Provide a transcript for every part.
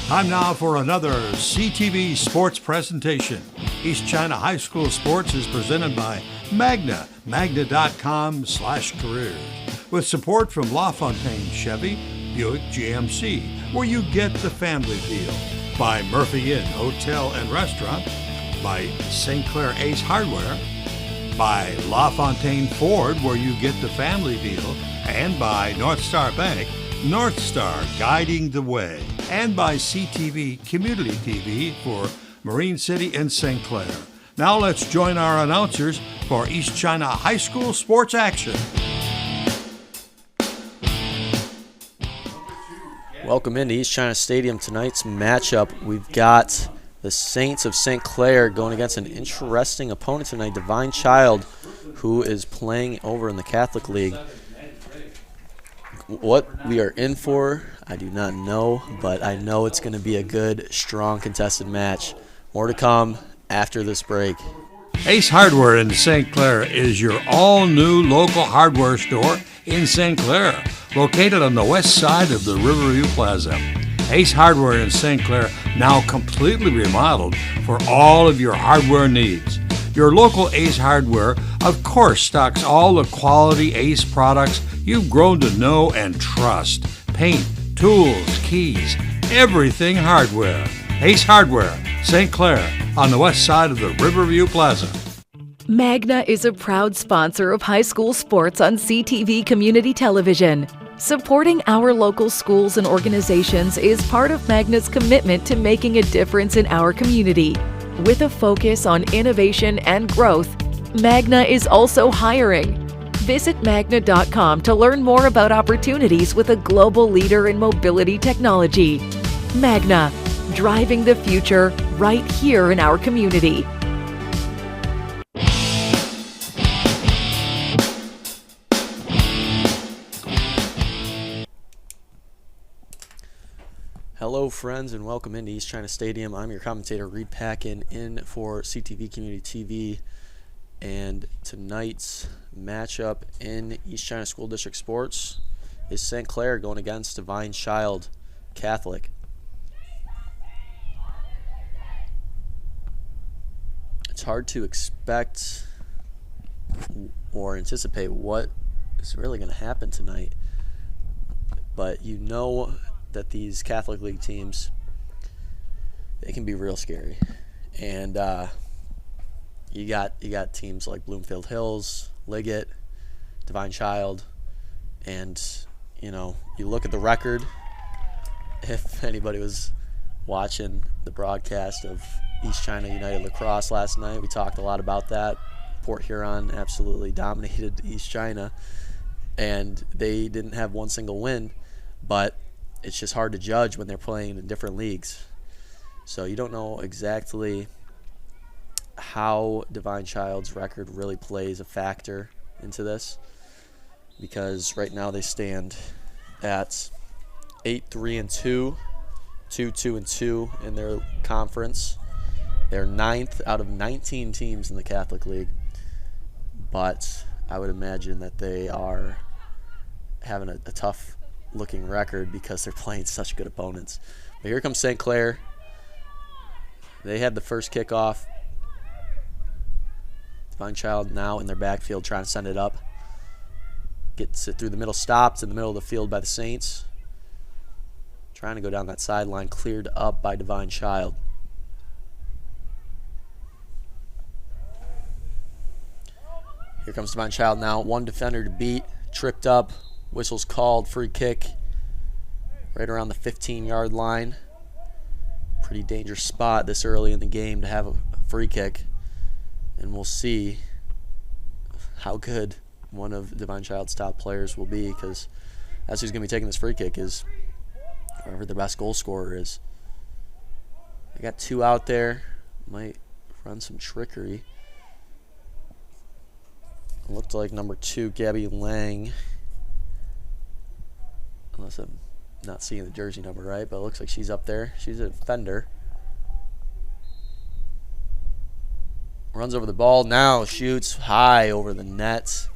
Time now for another CTV sports presentation. East China High School Sports is presented by Magna, magna.com/careers, with support from LaFontaine Chevy, Buick GMC, where you get the family feel, by Murphy Inn Hotel and Restaurant, by St. Clair Ace Hardware, by LaFontaine Ford, where you get the family deal, and by North Star Bank, North Star guiding the way, and by CTV Community TV for Marine City and St. Clair. Now let's join our announcers for East China High School sports action. Welcome into East China Stadium. Tonight's matchup, we've got the Saints of St. Clair going against an interesting opponent tonight, Divine Child, who is playing over in the Catholic League. What we are in for, I do not know, but I know it's going to be a good, strong, contested match. More to come after this break. Ace Hardware in St. Clair is your all-new local hardware store in St. Clair, located on the west side of the Riverview Plaza. Ace Hardware in St. Clair, now completely remodeled for all of your hardware needs. Your local Ace Hardware, of course, stocks all the quality Ace products you've grown to know and trust. Paint, tools, keys, everything hardware. Ace Hardware, St. Clair, on the west side of the Riverview Plaza. Magna is a proud sponsor of high school sports on CTV Community Television. Supporting our local schools and organizations is part of Magna's commitment to making a difference in our community. With a focus on innovation and growth, Magna is also hiring. Visit magna.com to learn more about opportunities with a global leader in mobility technology. Magna, driving the future right here in our community. Hello, friends, and welcome into East China Stadium. I'm your commentator, Reed Packin, in for CTV Community TV. And tonight's matchup in East China School District Sports is St. Clair going against Divine Child Catholic. It's hard to expect or anticipate what is really going to happen tonight, but you know that these Catholic League teams, they can be real scary. And you got teams like Bloomfield Hills, Liggett, Divine Child, and you look at the record. If anybody was watching the broadcast of East China United Lacrosse last night, we talked a lot about that. Port Huron absolutely dominated East China, and they didn't have one single win, but it's just hard to judge when they're playing in different leagues. So you don't know exactly how Divine Child's record really plays a factor into this, because right now they stand at 8-3-2, 2-2-2 in their conference. They're 9th out of 19 teams in the Catholic League, but I would imagine that they are having a tough looking record because they're playing such good opponents. But here comes St. Clair. They had the first kickoff. Divine Child now in their backfield trying to send it up. Gets it through the middle, stopped in the middle of the field by the Saints. Trying to go down that sideline, cleared up by Divine Child. Here comes Divine Child now. One defender to beat, tripped up. Whistle's called, free kick right around the 15-yard line. Pretty dangerous spot this early in the game to have a free kick. And we'll see how good one of Divine Child's top players will be, because that's who's going to be taking this free kick, is whoever the best goal scorer is. They got two out there. Might run some trickery. It looked like number 2, Gabby Lang, unless I'm not seeing the jersey number right, but it looks like she's up there. She's a defender. Runs over the ball now, shoots high over the net.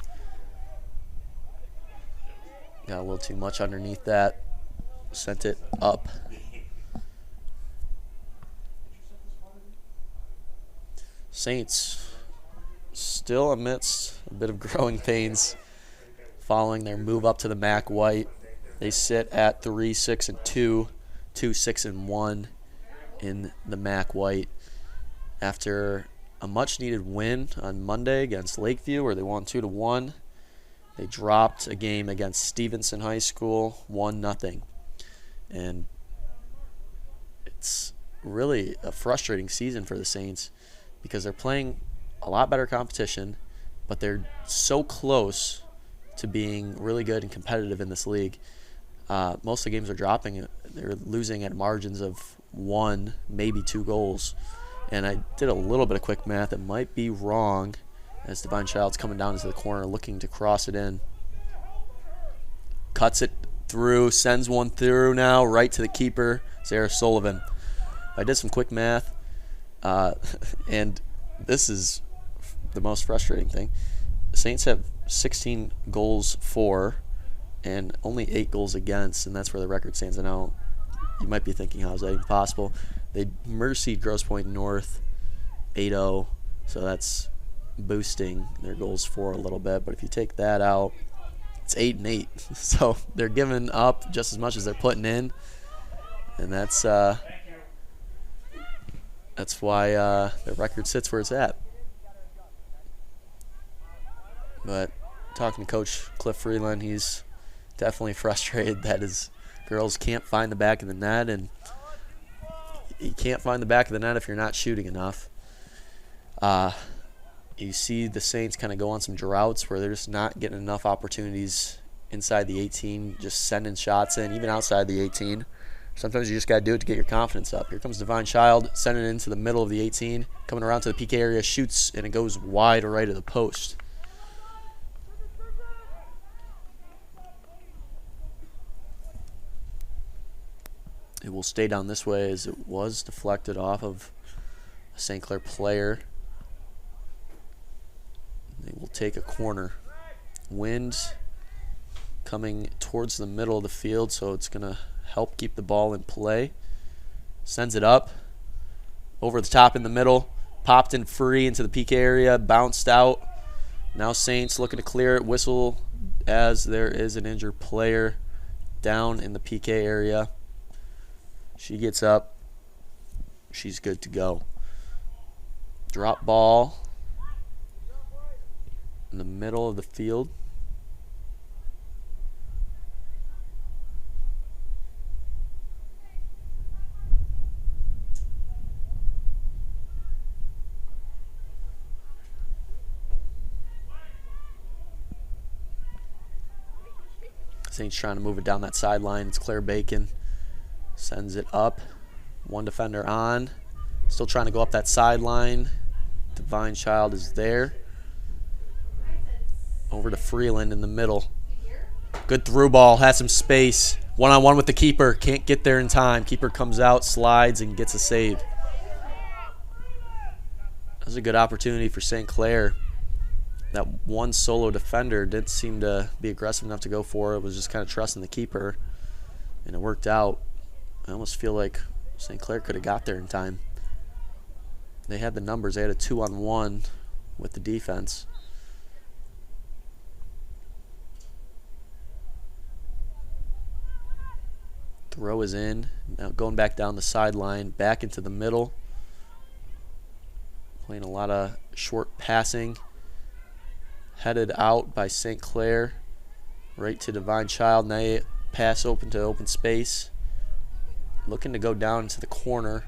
Got a little too much underneath that. Sent it up Saints still amidst a bit of growing pains following their move up to the MAC White. They sit at 3-6-2, 2-6-1 in the MAC White after a much-needed win on Monday against Lakeview, where they won 2-1. They dropped a game against Stevenson High School, 1-0. And it's really a frustrating season for the Saints because they're playing a lot better competition, but they're so close to being really good and competitive in this league. Most of the games are dropping. They're losing at margins of 1, maybe 2 goals. And I did a little bit of quick math. It might be wrong as Divine Child's coming down into the corner looking to cross it in. Cuts it through, sends one through now right to the keeper, Sarah Sullivan. I did some quick math, and this is the most frustrating thing. The Saints have 16 goals for and only 8 goals against, and that's where the record stands. And now you might be thinking, how is that even possible? They mercied Grosse Pointe North 8-0, so that's boosting their goals for a little bit. But if you take that out, it's 8-8. So they're giving up just as much as they're putting in, and that's why their record sits where it's at. But talking to Coach Cliff Freeland, he's definitely frustrated that his girls can't find the back of the net, and you can't find the back of the net if you're not shooting enough. You see the Saints kind of go on some droughts where they're just not getting enough opportunities inside the 18, just sending shots in, even outside the 18. Sometimes you just got to do it to get your confidence up. Here comes Divine Child, sending it into the middle of the 18, coming around to the PK area, shoots, and it goes wide right of the post. It will stay down this way as it was deflected off of a St. Clair player. They will take a corner. Wind coming towards the middle of the field, so it's going to help keep the ball in play. Sends it up. Over the top in the middle. Popped in free into the PK area. Bounced out. Now Saints looking to clear it. Whistle as there is an injured player down in the PK area. She gets up. She's good to go. Drop ball in the middle of the field. Saints trying to move it down that sideline. It's Claire Bacon. Sends it up. One defender on. Still trying to go up that sideline. Divine Child is there. Over to Freeland in the middle. Good through ball. Has some space. One-on-one with the keeper. Can't get there in time. Keeper comes out, slides, and gets a save. That was a good opportunity for St. Clair. That one solo defender didn't seem to be aggressive enough to go for it. It was just kind of trusting the keeper, and it worked out. I almost feel like St. Clair could have got there in time. They had the numbers. They had a 2-on-1 with the defense. Throw is in. Now going back down the sideline, back into the middle. Playing a lot of short passing. Headed out by St. Clair. Right to Divine Child. Now you pass open to open space. Looking to go down into the corner.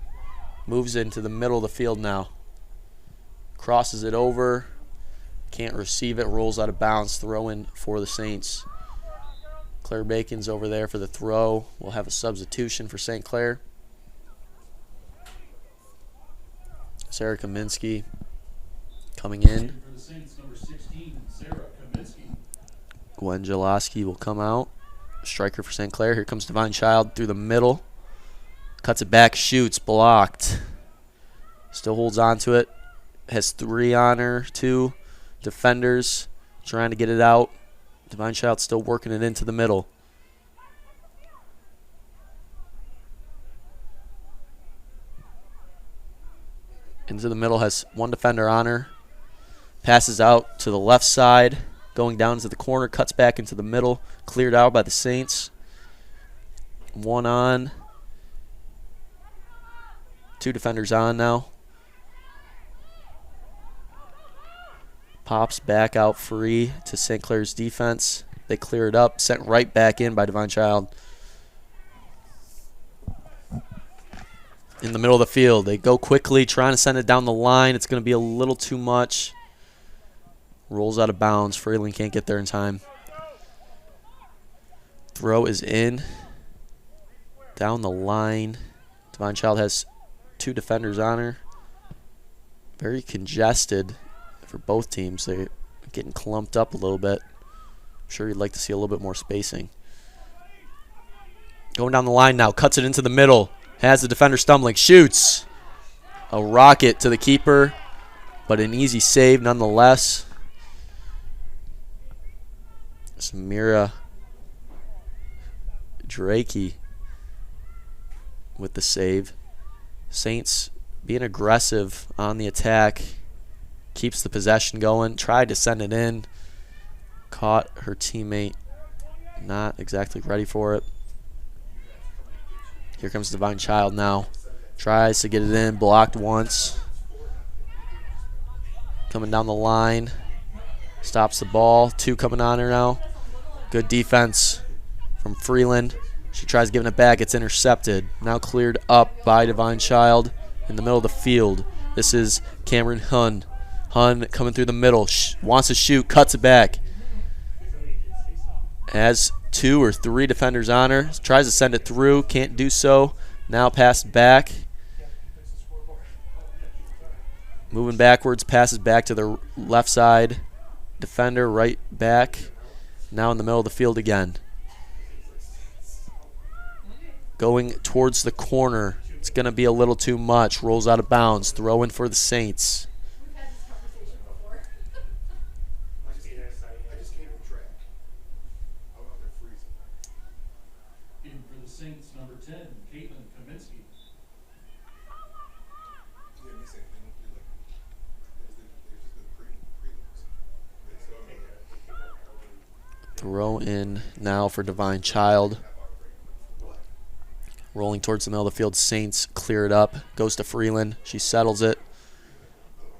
Moves into the middle of the field now. Crosses it over. Can't receive it. Rolls out of bounds. Throw in for the Saints. Claire Bacon's over there for the throw. We'll have a substitution for St. Clair. Sarah Kaminsky coming in. Gwen Jaloski will come out. Striker for St. Clair. Here comes Divine Child through the middle. Cuts it back, shoots, blocked. Still holds on to it. Has 3 on her, 2 defenders trying to get it out. Divine Child still working it into the middle. Into the middle, has one defender on her. Passes out to the left side. Going down to the corner, cuts back into the middle. Cleared out by the Saints. One on. Two defenders on now. Pops back out free to St. Clair's defense. They clear it up. Sent right back in by Divine Child. In the middle of the field. They go quickly, trying to send it down the line. It's going to be a little too much. Rolls out of bounds. Freeland can't get there in time. Throw is in. Down the line. Divine Child has two defenders on her. Very congested for both teams. They're getting clumped up a little bit. I'm sure you'd like to see a little bit more spacing. Going down the line now. Cuts it into the middle. Has the defender stumbling. Shoots. A rocket to the keeper, but an easy save nonetheless. Samira Drakey with the save. Saints being aggressive on the attack. Keeps the possession going. Tried to send it in. Caught her teammate. Not exactly ready for it. Here comes Divine Child now. Tries to get it in. Blocked once. Coming down the line. Stops the ball. Two coming on her now. Good defense from Freeland. She tries giving it back. It's intercepted. Now cleared up by Divine Child in the middle of the field. This is Cameron Hun. Hun coming through the middle. Wants to shoot. Cuts it back. Has two or three defenders on her. Tries to send it through. Can't do so. Now passed back. Moving backwards. Passes back to the left side. Defender right back. Now in the middle of the field again. Going towards the corner. It's going to be a little too much. Rolls out of bounds. Throw in for the Saints. Throw in now for Divine Child. Rolling towards the middle of the field. Saints clear it up. Goes to Freeland. She settles it.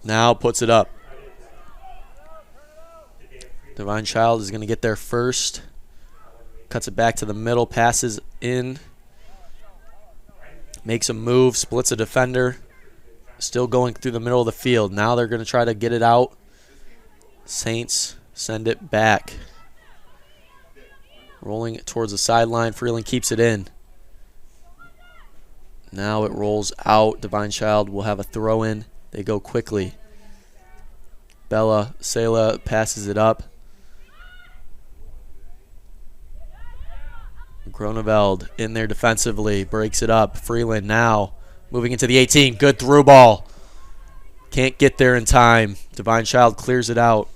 Now puts it up. Divine Child is going to get there first. Cuts it back to the middle. Passes in. Makes a move. Splits a defender. Still going through the middle of the field. Now they're going to try to get it out. Saints send it back. Rolling towards the sideline. Freeland keeps it in. Now it rolls out. Divine Child will have a throw in. They go quickly. Bella Sela passes it up. Groneveld in there defensively. Breaks it up. Freeland now moving into the 18. Good through ball. Can't get there in time. Divine Child clears it out.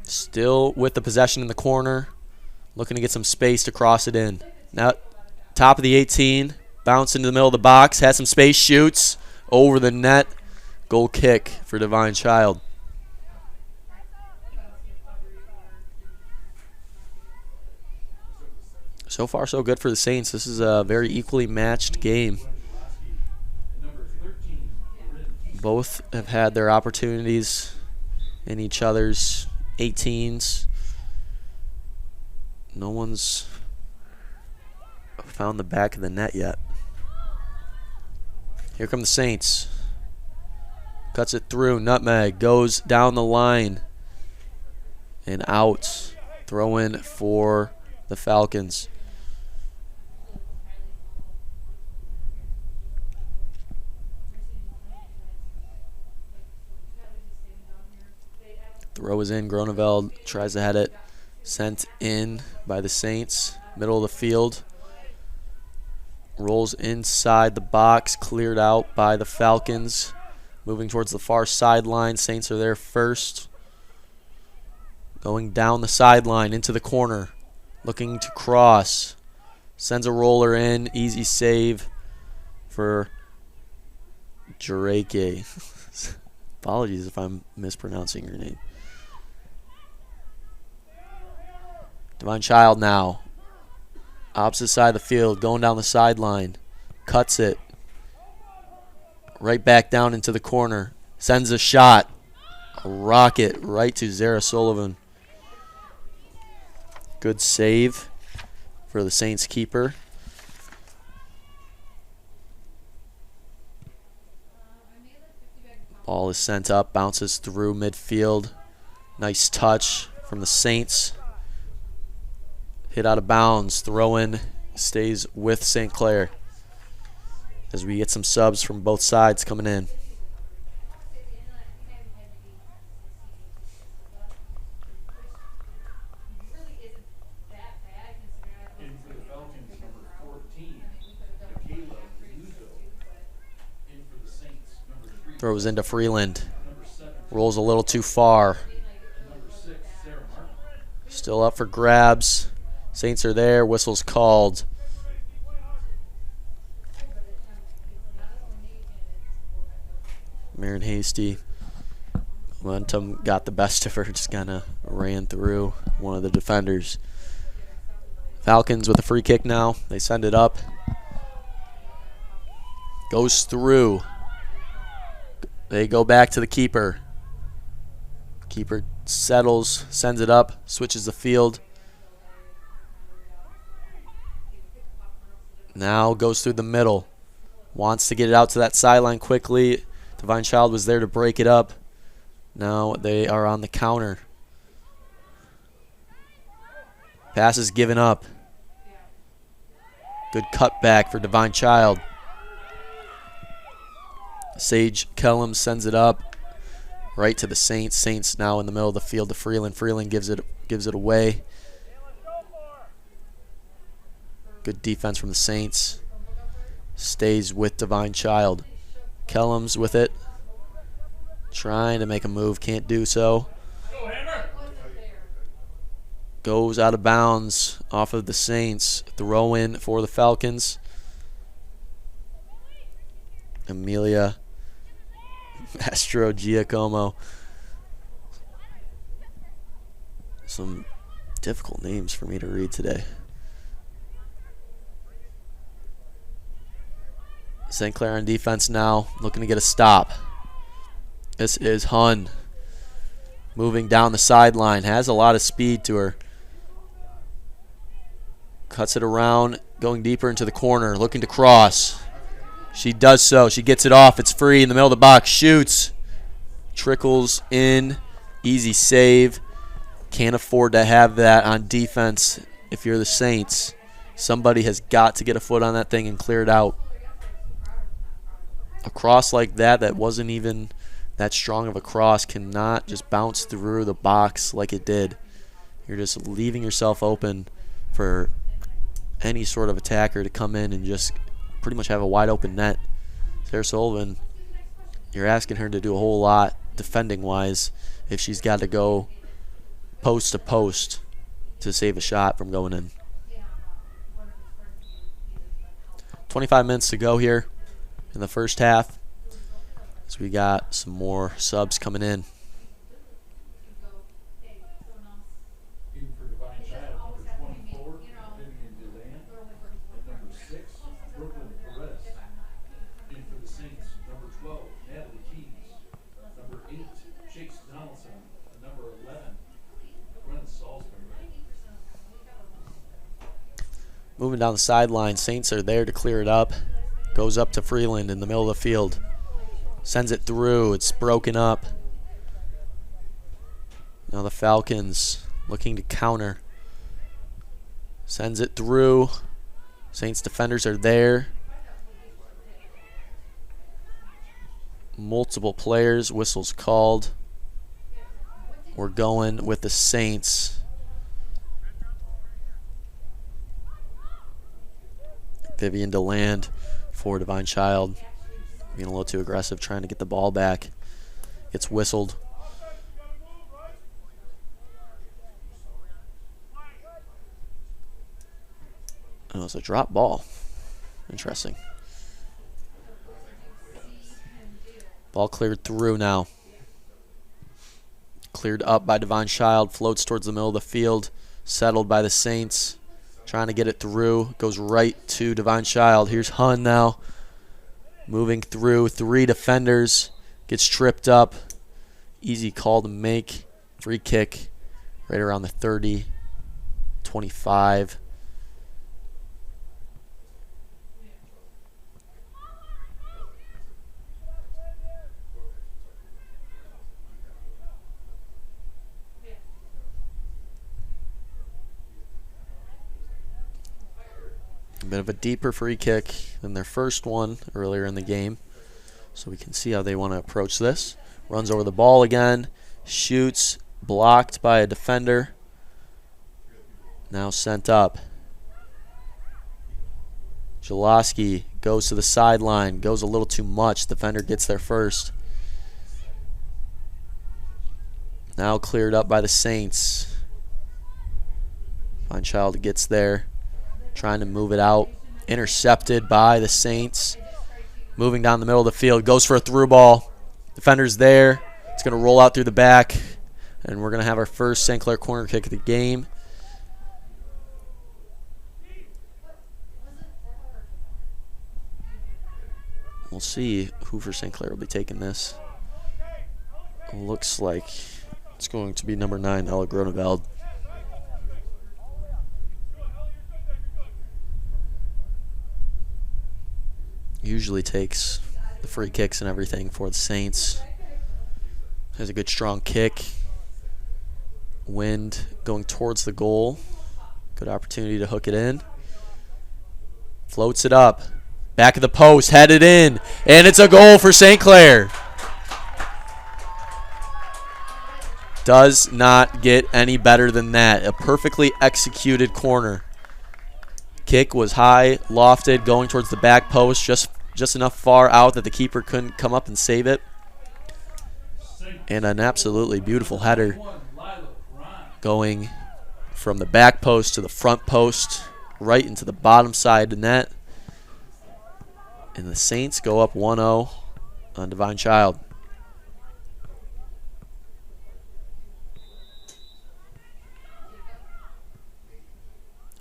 Still with the possession in the corner. Looking to get some space to cross it in. Now, top of the 18. Bounce into the middle of the box. Has some space. Shoots. Over the net. Goal kick for Divine Child. So far, so good for the Saints. This is a very equally matched game. Both have had their opportunities in each other's 18s. No one's found the back of the net yet. Here come the Saints. Cuts it through. Nutmeg goes down the line and out. Throw in for the Falcons. Throw is in. Groneveld tries to head it. Sent in by the Saints. Middle of the field. Rolls inside the box. Cleared out by the Falcons. Moving towards the far sideline. Saints are there first. Going down the sideline into the corner. Looking to cross. Sends a roller in. Easy save for Drake. Apologies if I'm mispronouncing your name. Divine Child now. Opposite side of the field, going down the sideline. Cuts it. Right back down into the corner. Sends a shot. A rocket right to Zara Sullivan. Good save for the Saints keeper. Ball is sent up, bounces through midfield. Nice touch from the Saints. Hit out of bounds, throw in, stays with St. Clair. As we get some subs from both sides coming in. Throws into Freeland. Rolls a little too far. Still up for grabs. Saints are there. Whistle's called. Marin Hasty. Momentum got the best of her. Just kind of ran through one of the defenders. Falcons with a free kick now. They send it up. Goes through. They go back to the keeper. Keeper settles, sends it up, switches the field. Now goes through the middle. Wants to get it out to that sideline quickly. Divine Child was there to break it up. Now they are on the counter. Pass is given up. Good cutback for Divine Child. Sage Kellum sends it up right to the Saints. Saints now in the middle of the field to Freeland. Freeland gives it away. Good defense from the Saints. Stays with Divine Child. Kellum's with it. Trying to make a move. Can't do so. Goes out of bounds off of the Saints. Throw in for the Falcons. Amelia Mastro Giacomo. Some difficult names for me to read today. St. Clair on defense now, looking to get a stop. This is Hun. Moving down the sideline, has a lot of speed to her. Cuts it around, going deeper into the corner, looking to cross. She does so. She gets it off. It's free in the middle of the box. Shoots. Trickles in. Easy save. Can't afford to have that on defense if you're the Saints. Somebody has got to get a foot on that thing and clear it out. A cross like that wasn't even that strong of a cross cannot just bounce through the box like it did. You're just leaving yourself open for any sort of attacker to come in and just pretty much have a wide open net. Sarah Sullivan, you're asking her to do a whole lot defending wise if she's got to go post to post to save a shot from going in. 25 minutes to go here in the first half, so we got some more subs coming in. Moving down the sideline, Saints are there to clear it up. Goes up to Freeland in the middle of the field. Sends it through. It's broken up. Now the Falcons looking to counter. Sends it through. Saints defenders are there. Multiple players. Whistles called. We're going with the Saints. Vivian DeLand for Divine Child. Being a little too aggressive, trying to get the ball back. Gets whistled. Oh, it's a drop ball. Interesting. Ball cleared through now. Cleared up by Devon Child. Floats towards the middle of the field. Settled by the Saints. Trying to get it through. Goes right to Devon Child. Here's Hun now. Moving through. 3 defenders. Gets tripped up. Easy call to make. Free kick right around the 30. 25. A bit of a deeper free kick than their first one earlier in the game. So we can see how they want to approach this. Runs over the ball again. Shoots. Blocked by a defender. Now sent up. Jaloski goes to the sideline. Goes a little too much. Defender gets there first. Now cleared up by the Saints. Fine Child gets there. Trying to move it out. Intercepted by the Saints. Moving down the middle of the field. Goes for a through ball. Defender's there. It's going to roll out through the back. And we're going to have our first St. Clair corner kick of the game. We'll see who for St. Clair will be taking this. Looks like it's going to be number 9, Ella Groneveld. Usually takes the free kicks and everything for the Saints. Has a good strong kick. Wind going towards the goal. Good opportunity to hook it in. Floats it up. Back of the post, headed in. And it's a goal for St. Clair. Does not get any better than that. A perfectly executed corner. Kick was high, lofted, going towards the back post, just enough far out that the keeper couldn't come up and save it. And an absolutely beautiful header going from the back post to the front post, right into the bottom side of the net. And the Saints go up 1-0 on Devon Child.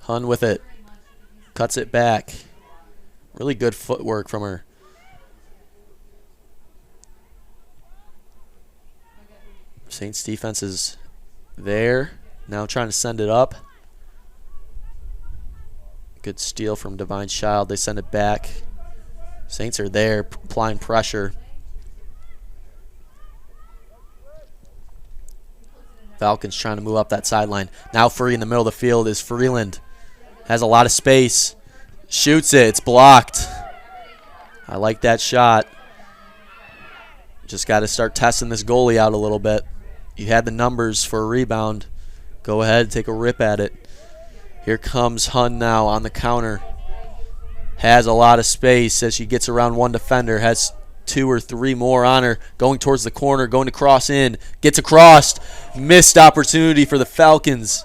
Hun with it. Cuts it back. Really good footwork from her. Saints defense is there. Now trying to send it up. Good steal from Devon Child. They send it back. Saints are there, applying pressure. Falcons trying to move up that sideline. Now free in the middle of the field is Freeland. Has a lot of space. Shoots it. It's blocked. I like that shot. Just got to start testing this goalie out a little bit. You had the numbers for a rebound. Go ahead, take a rip at it. Here comes Hun now on the counter. Has a lot of space as she gets around one defender. Has 2 or 3 more on her. Going towards the corner, going to cross in. Gets across. Missed opportunity for the Falcons.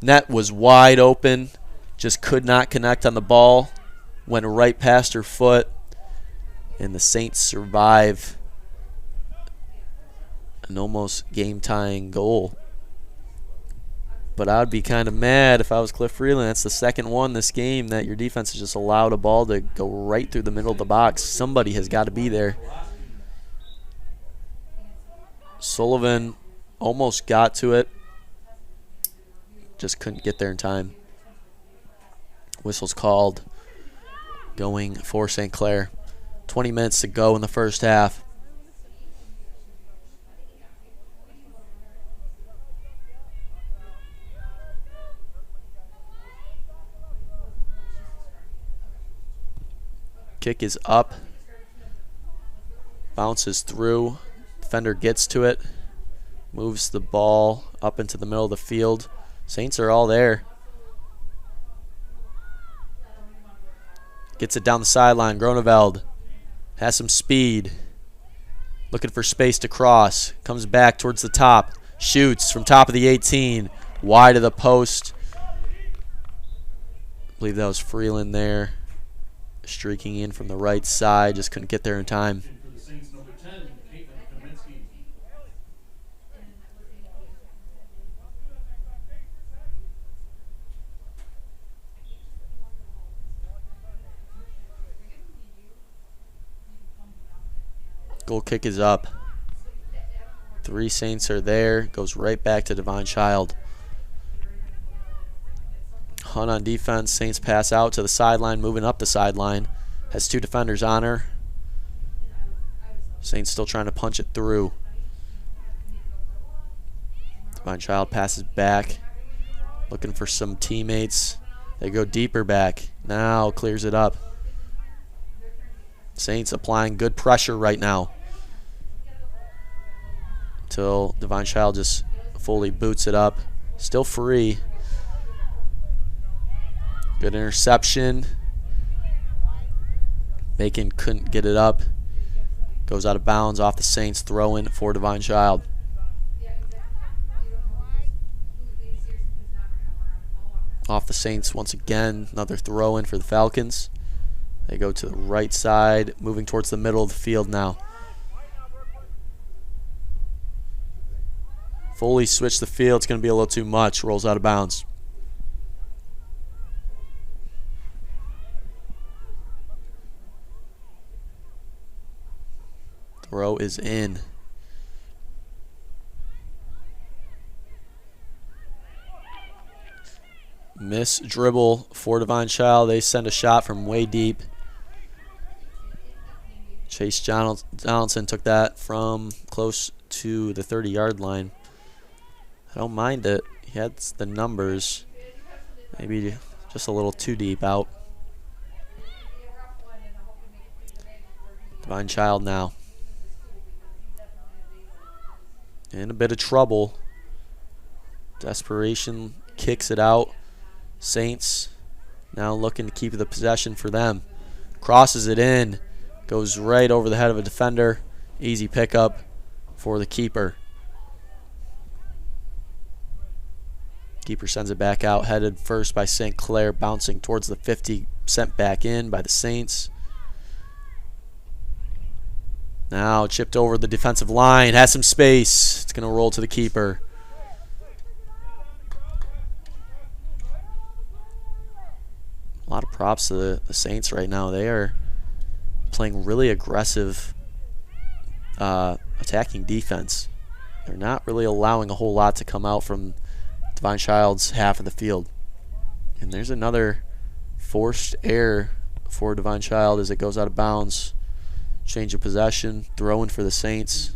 Net was wide open. Just could not connect on the ball. Went right past her foot. And the Saints survive an almost game-tying goal. But I would be kind of mad if I was Cliff Freeland. That's the second one this game that your defense has just allowed a ball to go right through the middle of the box. Somebody has got to be there. Sullivan almost got to it. Just couldn't get there in time. Whistle's called. Going for St. Clair. 20 minutes to go in the first half. Kick is up. Bounces through. Defender gets to it. Moves the ball up into the middle of the field. Saints are all there. Gets it down the sideline. Groneveld has some speed. Looking for space to cross. Comes back towards the top. Shoots from top of the 18. Wide of the post. I believe that was Freeland there. streaking in from the right side. Just couldn't get there in time. Goal kick is up. 3 Saints are there. Goes right back to Devon Child. Hunt on defense. Saints pass out to the sideline, moving up the sideline. Has 2 defenders on her. Saints still trying to punch it through. Devon Child passes back. Looking for some teammates. They go deeper back. Now clears it up. Saints applying good pressure right now. Until Devon Child just fully boots it up. Still free. Good interception. Macon couldn't get it up. Goes out of bounds off the Saints. Throw in for Devon Child. Off the Saints once again. Another throw in for the Falcons. They go to the right side, moving towards the middle of the field now. Fully switch the field. It's going to be a little too much. Rolls out of bounds. Throw is in. Miss dribble for Devon Child. They send a shot from way deep. Chase Donaldson took that from close to the 30-yard line. I don't mind it. He had the numbers. Maybe just a little too deep out. Devon Child now. In a bit of trouble. Desperation kicks it out. Saints now looking to keep the possession for them. Crosses it in. Goes right over the head of a defender. Easy pickup for the keeper. Keeper sends it back out. Headed first by St. Clair. Bouncing towards the 50. Sent back in by the Saints. Now chipped over the defensive line. Has some space. It's going to roll to the keeper. A lot of props to the Saints right now. They are playing really aggressive attacking defense. They're not really allowing a whole lot to come out from Devon Child's half of the field. And there's another forced error for Devon Child as it goes out of bounds. Change of possession, throwing for the Saints.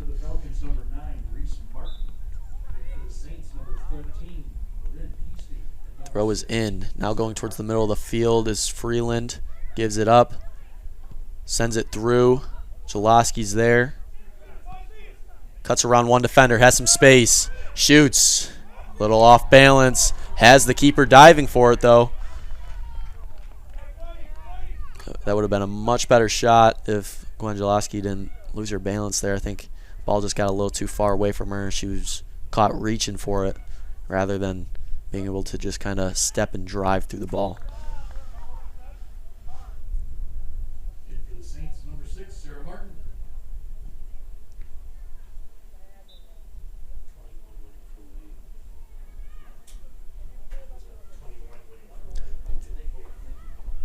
Throw is in. Now going towards the middle of the field is Freeland. Gives it up. Sends it through. Jaloski's there. Cuts around one defender. Has some space. Shoots. Little off balance. Has the keeper diving for it though. That would have been a much better shot if Gwen Jaloski didn't lose her balance there. I think the ball just got a little too far away from her. She was caught reaching for it rather than being able to just kind of step and drive through the ball.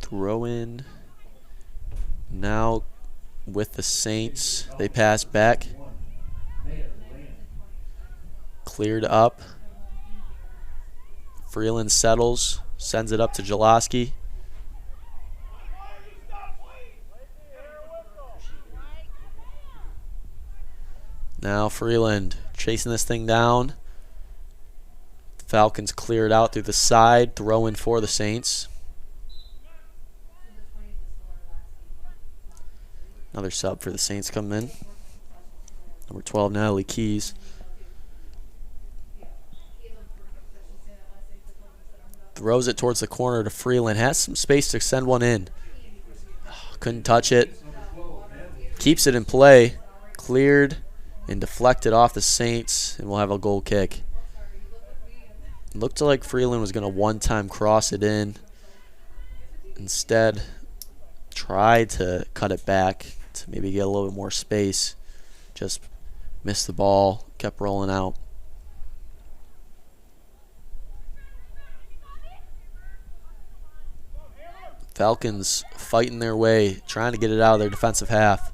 Throw in. Now with the Saints, they pass back. Cleared up. Freeland settles, sends it up to Jaloski. Now Freeland chasing this thing down. Falcons cleared out through the side, throw in for the Saints. Another sub for the Saints coming in. Number 12, Natalie Keys. Throws it towards the corner to Freeland. Has some space to send one in. Couldn't touch it. Keeps it in play. Cleared and deflected off the Saints, and we'll have a goal kick. Looked like Freeland was going to one-time cross it in. Instead, tried to cut it back to maybe get a little bit more space. Just missed the ball, kept rolling out. Falcons fighting their way, trying to get it out of their defensive half.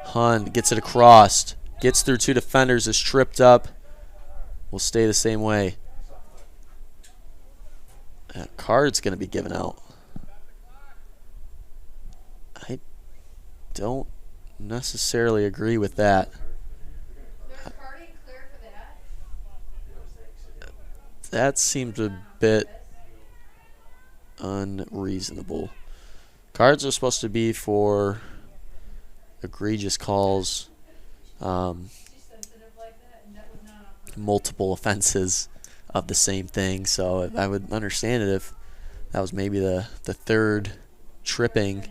Hun gets it across, gets through 2 defenders, is tripped up. Will stay the same way. That card's going to be given out. I don't necessarily agree with that. That seems a bit unreasonable. Cards are supposed to be for egregious calls, multiple offenses of the same thing. So I would understand it if that was maybe the third tripping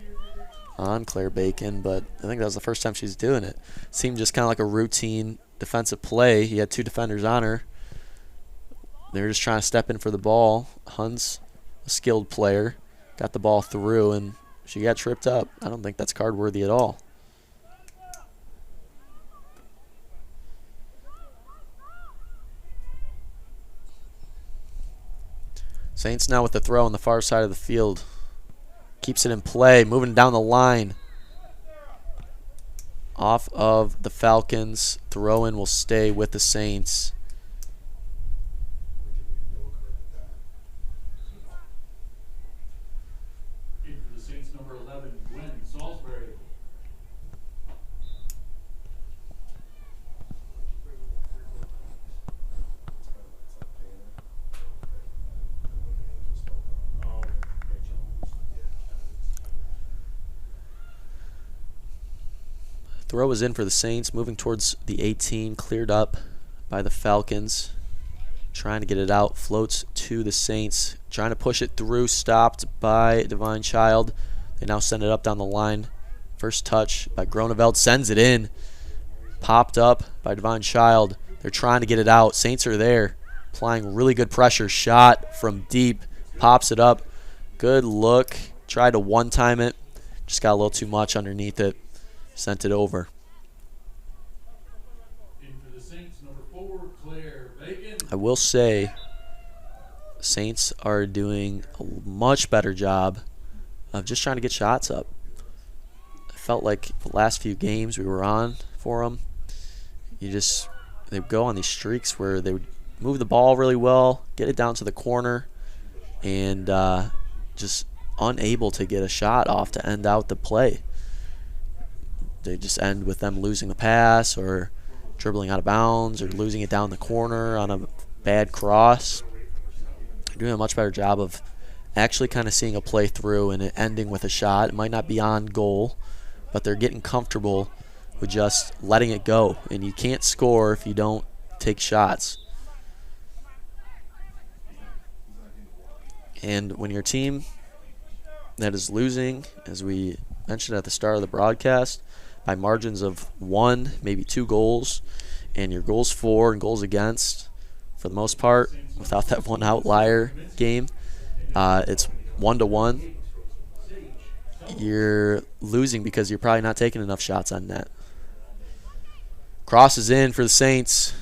on Clair Bacon, but I think that was the first time she's doing it. Seemed just kind of like a routine defensive play. He had 2 defenders on her. They were just trying to step in for the ball. Hun's a skilled player, got the ball through, and she got tripped up. I don't think that's card worthy at all. Saints now with the throw on the far side of the field. Keeps it in play, moving down the line. Off of the Falcons. Throw-in will stay with the Saints. Throw is in for the Saints, moving towards the 18, cleared up by the Falcons. Trying to get it out, floats to the Saints, trying to push it through, stopped by Divine Child. They now send it up down the line. First touch by Groneveld, sends it in. Popped up by Divine Child. They're trying to get it out. Saints are there, applying really good pressure. Shot from deep, pops it up. Good look, tried to one-time it. Just got a little too much underneath it. Sent it over. I will say Saints are doing a much better job of just trying to get shots up. I felt like the last few games we were on for them, they would go on these streaks where they would move the ball really well, get it down to the corner, and just unable to get a shot off to end out the play. They just end with them losing the pass or dribbling out of bounds or losing it down the corner on a bad cross. They're doing a much better job of actually kind of seeing a play through and it ending with a shot. It might not be on goal, but they're getting comfortable with just letting it go. And you can't score if you don't take shots. And when your team that is losing, as we mentioned at the start of the broadcast, by margins of 1, maybe 2 goals, and your goals for and goals against, for the most part, without that one outlier game, it's 1-1. You're losing because you're probably not taking enough shots on net. Cross is in for the Saints.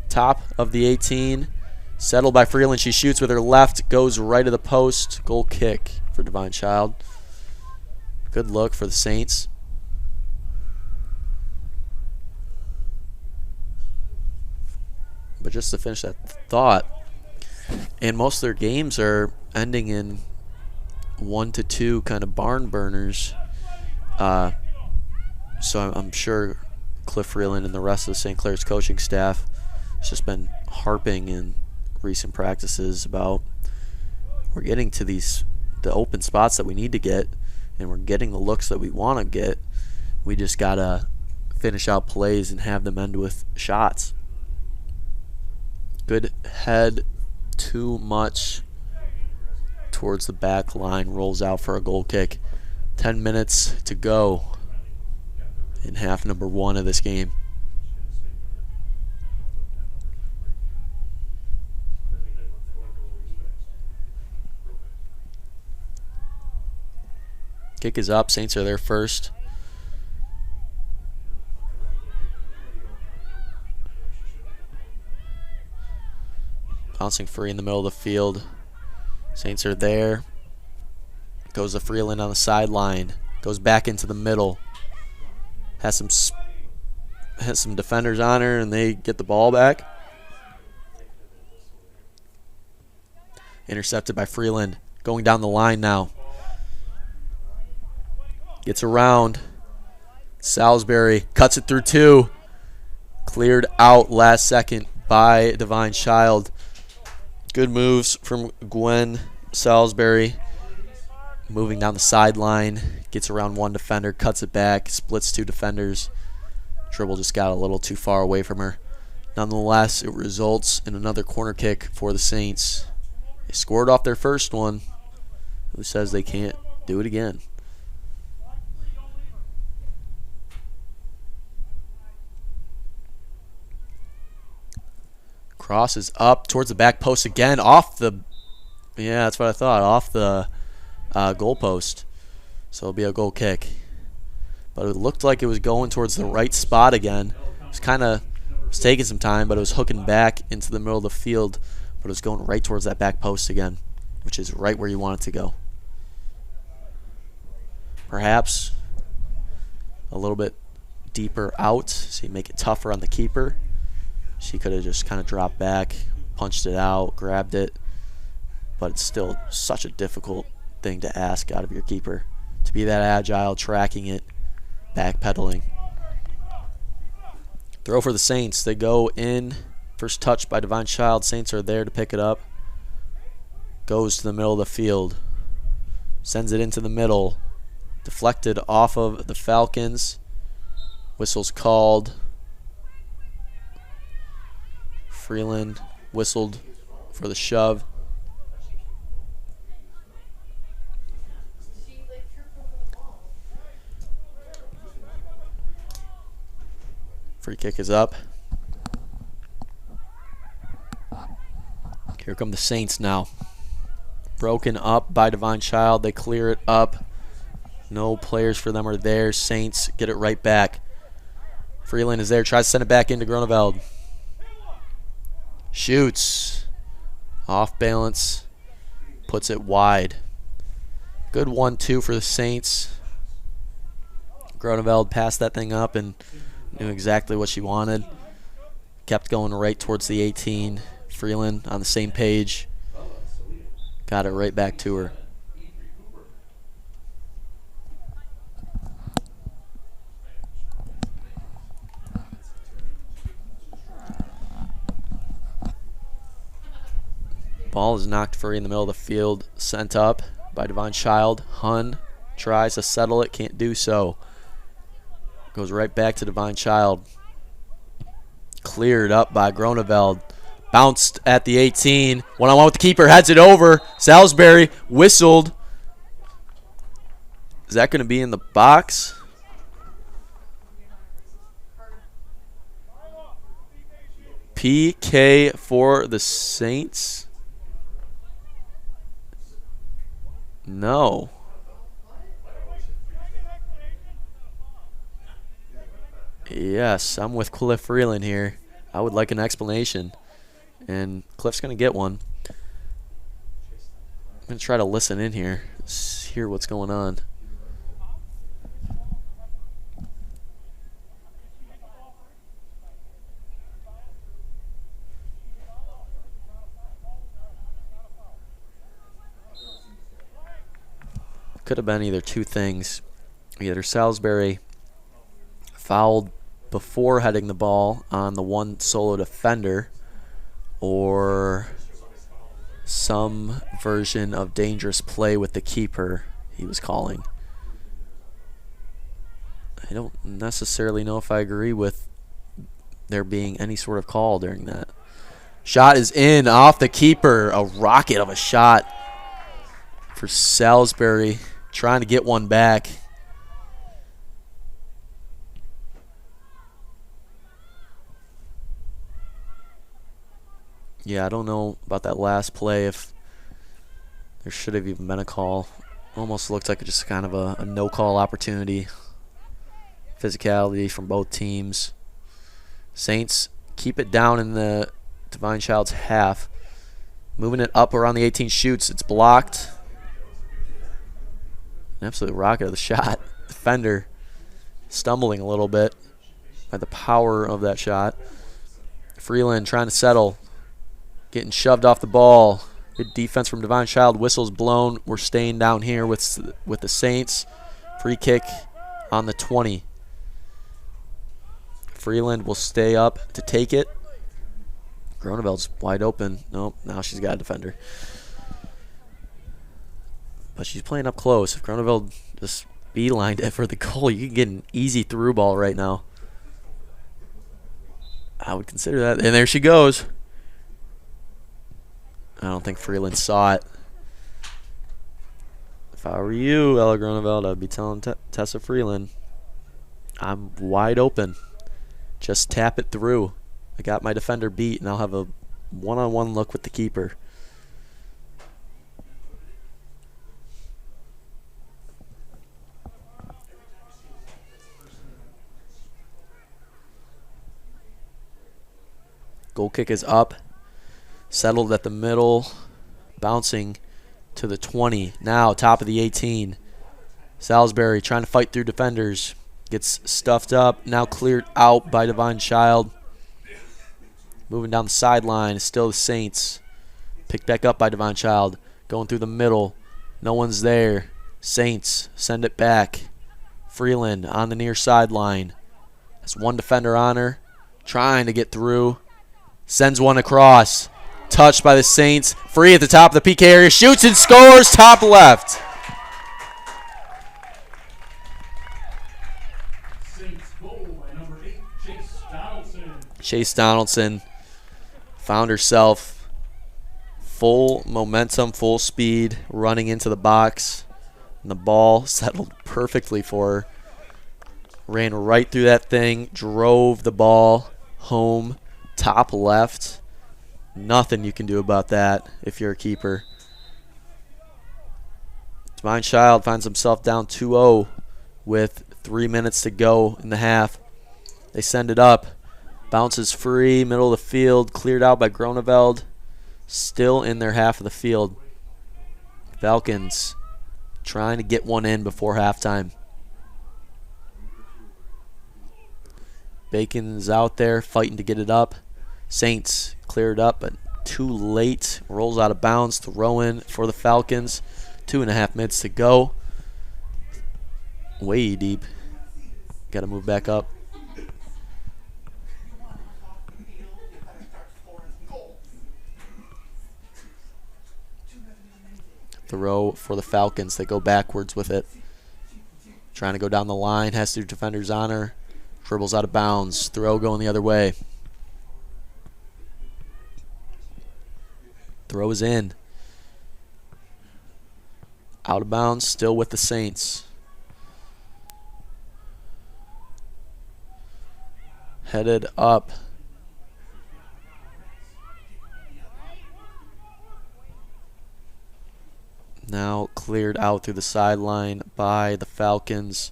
Top of the 18. Settled by Freeland. She shoots with her left. Goes right of the post. Goal kick for Divine Child. Good look for the Saints. But just to finish that thought, and most of their games are ending in 1-2 kind of barn burners. So I'm sure Cliff Freeland and the rest of the St. Clair's coaching staff has just been harping in recent practices about we're getting to the open spots that we need to get, and we're getting the looks that we want to get. We just got to finish out plays and have them end with shots. Good head, too much towards the back line, rolls out for a goal kick. 10 minutes to go in half number 1 of this game. Kick is up. Saints are there first. Bouncing free in the middle of the field. Saints are there. Goes to Freeland on the sideline. Goes back into the middle. Has some defenders on her, and they get the ball back. Intercepted by Freeland. Going down the line now. Gets around. Salisbury cuts it through two. Cleared out last second by Divine Child. Good moves from Gwen Salisbury. Moving down the sideline. Gets around one defender. Cuts it back. Splits two defenders. Dribble just got a little too far away from her. Nonetheless, it results in another corner kick for the Saints. They scored off their first one. Who says they can't do it again? Cross is up towards the back post again. Off the, yeah, that's what I thought. Off the goal post. So it'll be a goal kick. But it looked like it was going towards the right spot again. It was taking some time, but it was hooking back into the middle of the field. But it was going right towards that back post again, which is right where you want it to go. Perhaps a little bit deeper out, so you make it tougher on the keeper. She could have just kind of dropped back, punched it out, grabbed it. But it's still such a difficult thing to ask out of your keeper. To be that agile, tracking it, backpedaling. Throw for the Saints. They go in. First touch by Divine Child. Saints are there to pick it up. Goes to the middle of the field. Sends it into the middle. Deflected off of the Falcons. Whistle's called. Freeland whistled for the shove. Free kick is up. Here come the Saints now. Broken up by Divine Child. They clear it up. No players for them are there. Saints get it right back. Freeland is there. Tries to send it back into Groneveld. Shoots. Off balance. Puts it wide. Good 1-2 for the Saints. Groneveld passed that thing up and knew exactly what she wanted. Kept going right towards the 18. Freeland on the same page. Got it right back to her. Ball is knocked free in the middle of the field. Sent up by Divine Child. Hun tries to settle it. Can't do so. Goes right back to Divine Child. Cleared up by Groneveld. Bounced at the 18. One-on-one with the keeper. Heads it over. Salisbury whistled. Is that going to be in the box? PK for the Saints? No. Yes, I'm with Cliff Freeland here. I would like an explanation. And Cliff's going to get one. I'm going to try to listen in here. Hear what's going on. Could have been either two things. Either Salisbury fouled before heading the ball on the one solo defender, or some version of dangerous play with the keeper he was calling. I don't necessarily know if I agree with there being any sort of call during that. Shot is in off the keeper. A rocket of a shot for Salisbury, trying to get one back. Yeah, I don't know about that last play, if there should have even been a call Almost looked like just kind of a no-call opportunity. Physicality from both teams. Saints keep it down in the Divine Child's half. Moving it up around the 18 shoots. It's blocked. An absolute rocket of the shot. Defender stumbling a little bit by the power of that shot. Freeland trying to settle. Getting shoved off the ball. Good defense from Divine Child. Whistle's blown. We're staying down here with the Saints. Free kick on the 20. Freeland will stay up to take it. Groneveld's wide open. Nope, now she's got a defender. But she's playing up close. If Groneveld just beelined it for the goal, you can get an easy through ball right now. I would consider that. And there she goes. I don't think Freeland saw it. If I were you, Ella Groneveld, I'd be telling Tessa Freeland, I'm wide open. Just tap it through. I got my defender beat, and I'll have a one-on-one look with the keeper. Goal kick is up. Settled at the middle. Bouncing to the 20. Now top of the 18. Salisbury trying to fight through defenders. Gets stuffed up. Now cleared out by Divine Child. Moving down the sideline. Still the Saints. Picked back up by Divine Child. Going through the middle. No one's there. Saints send it back. Freeland on the near sideline. Has one defender on her. Trying to get through. Sends one across. Touched by the Saints. Free at the top of the PK area. Shoots and scores. Top left. Saints goal by number 8, Chase Donaldson. Chase Donaldson found herself full momentum, full speed, running into the box. And the ball settled perfectly for her. Ran right through that thing. Drove the ball home. Top left. Nothing you can do about that if you're a keeper. Divine Child finds himself down 2-0 with 3 minutes to go in the half. They send it up. Bounces free, middle of the field, cleared out by Groneveld. Still in their half of the field. Falcons trying to get one in before halftime. Bacon's out there fighting to get it up. Saints cleared up, but too late. Rolls out of bounds. Throw in for the Falcons. 2.5 minutes to go. Way deep. Got to move back up. Throw for the Falcons. They go backwards with it. Trying to go down the line. Has two defenders on her. Dribbles out of bounds. Throw going the other way. Throw is in. Out of bounds, still with the Saints. Headed up. Now cleared out through the sideline by the Falcons.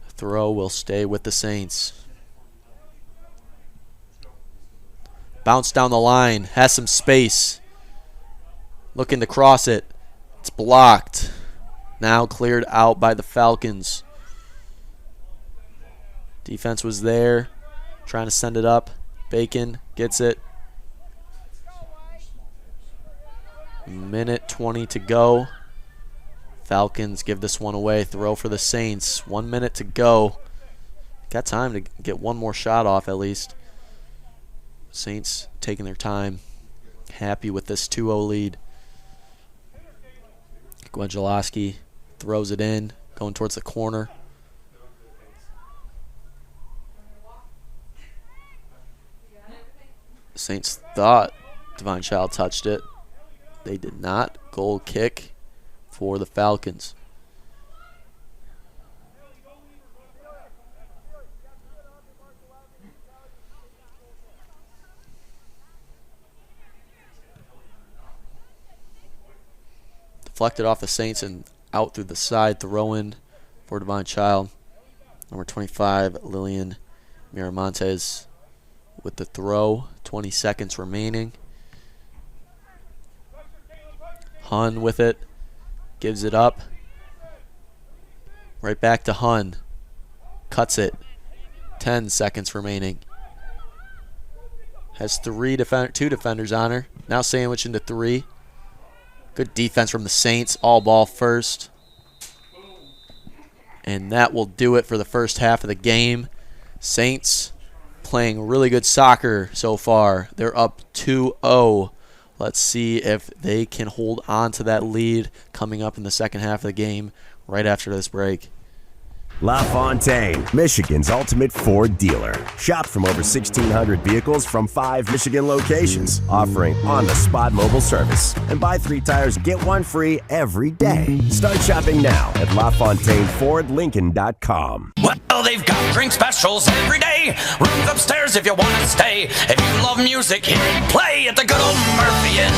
Throw will stay with the Saints. Bounce down the line, has some space. Looking to cross it. It's blocked. Now cleared out by the Falcons. Defense was there. Trying to send it up. Bacon gets it. Minute 20 to go. Falcons give this one away. Throw for the Saints. 1 minute to go. Got time to get one more shot off at least. Saints taking their time. Happy with this 2-0 lead. Gwenjalowski throws it in, going towards the corner. Saints thought Divine Child touched it. They did not. Goal kick for the Falcons. Deflected off the Saints and out through the side, throw in for Divine Child. Number 25, Lillian Miramontes with the throw. 20 seconds remaining. Hun with it. Gives it up. Right back to Hun. Cuts it. 10 seconds remaining. Has two defenders on her. Now sandwich into 3. Good defense from the Saints. All ball first. And that will do it for the first half of the game. Saints playing really good soccer so far. They're up 2-0. Let's see if they can hold on to that lead coming up in the second half of the game right after this break. LaFontaine, Michigan's ultimate Ford dealer. Shop from over 1,600 vehicles from 5 Michigan locations, offering on-the-spot mobile service. And buy 3 tires, get 1 free every day. Start shopping now at LaFontaineFordLincoln.com. Well, they've got drink specials every day. Rooms upstairs if you want to stay. If you love music, hear it play at the good old Murphy Inn.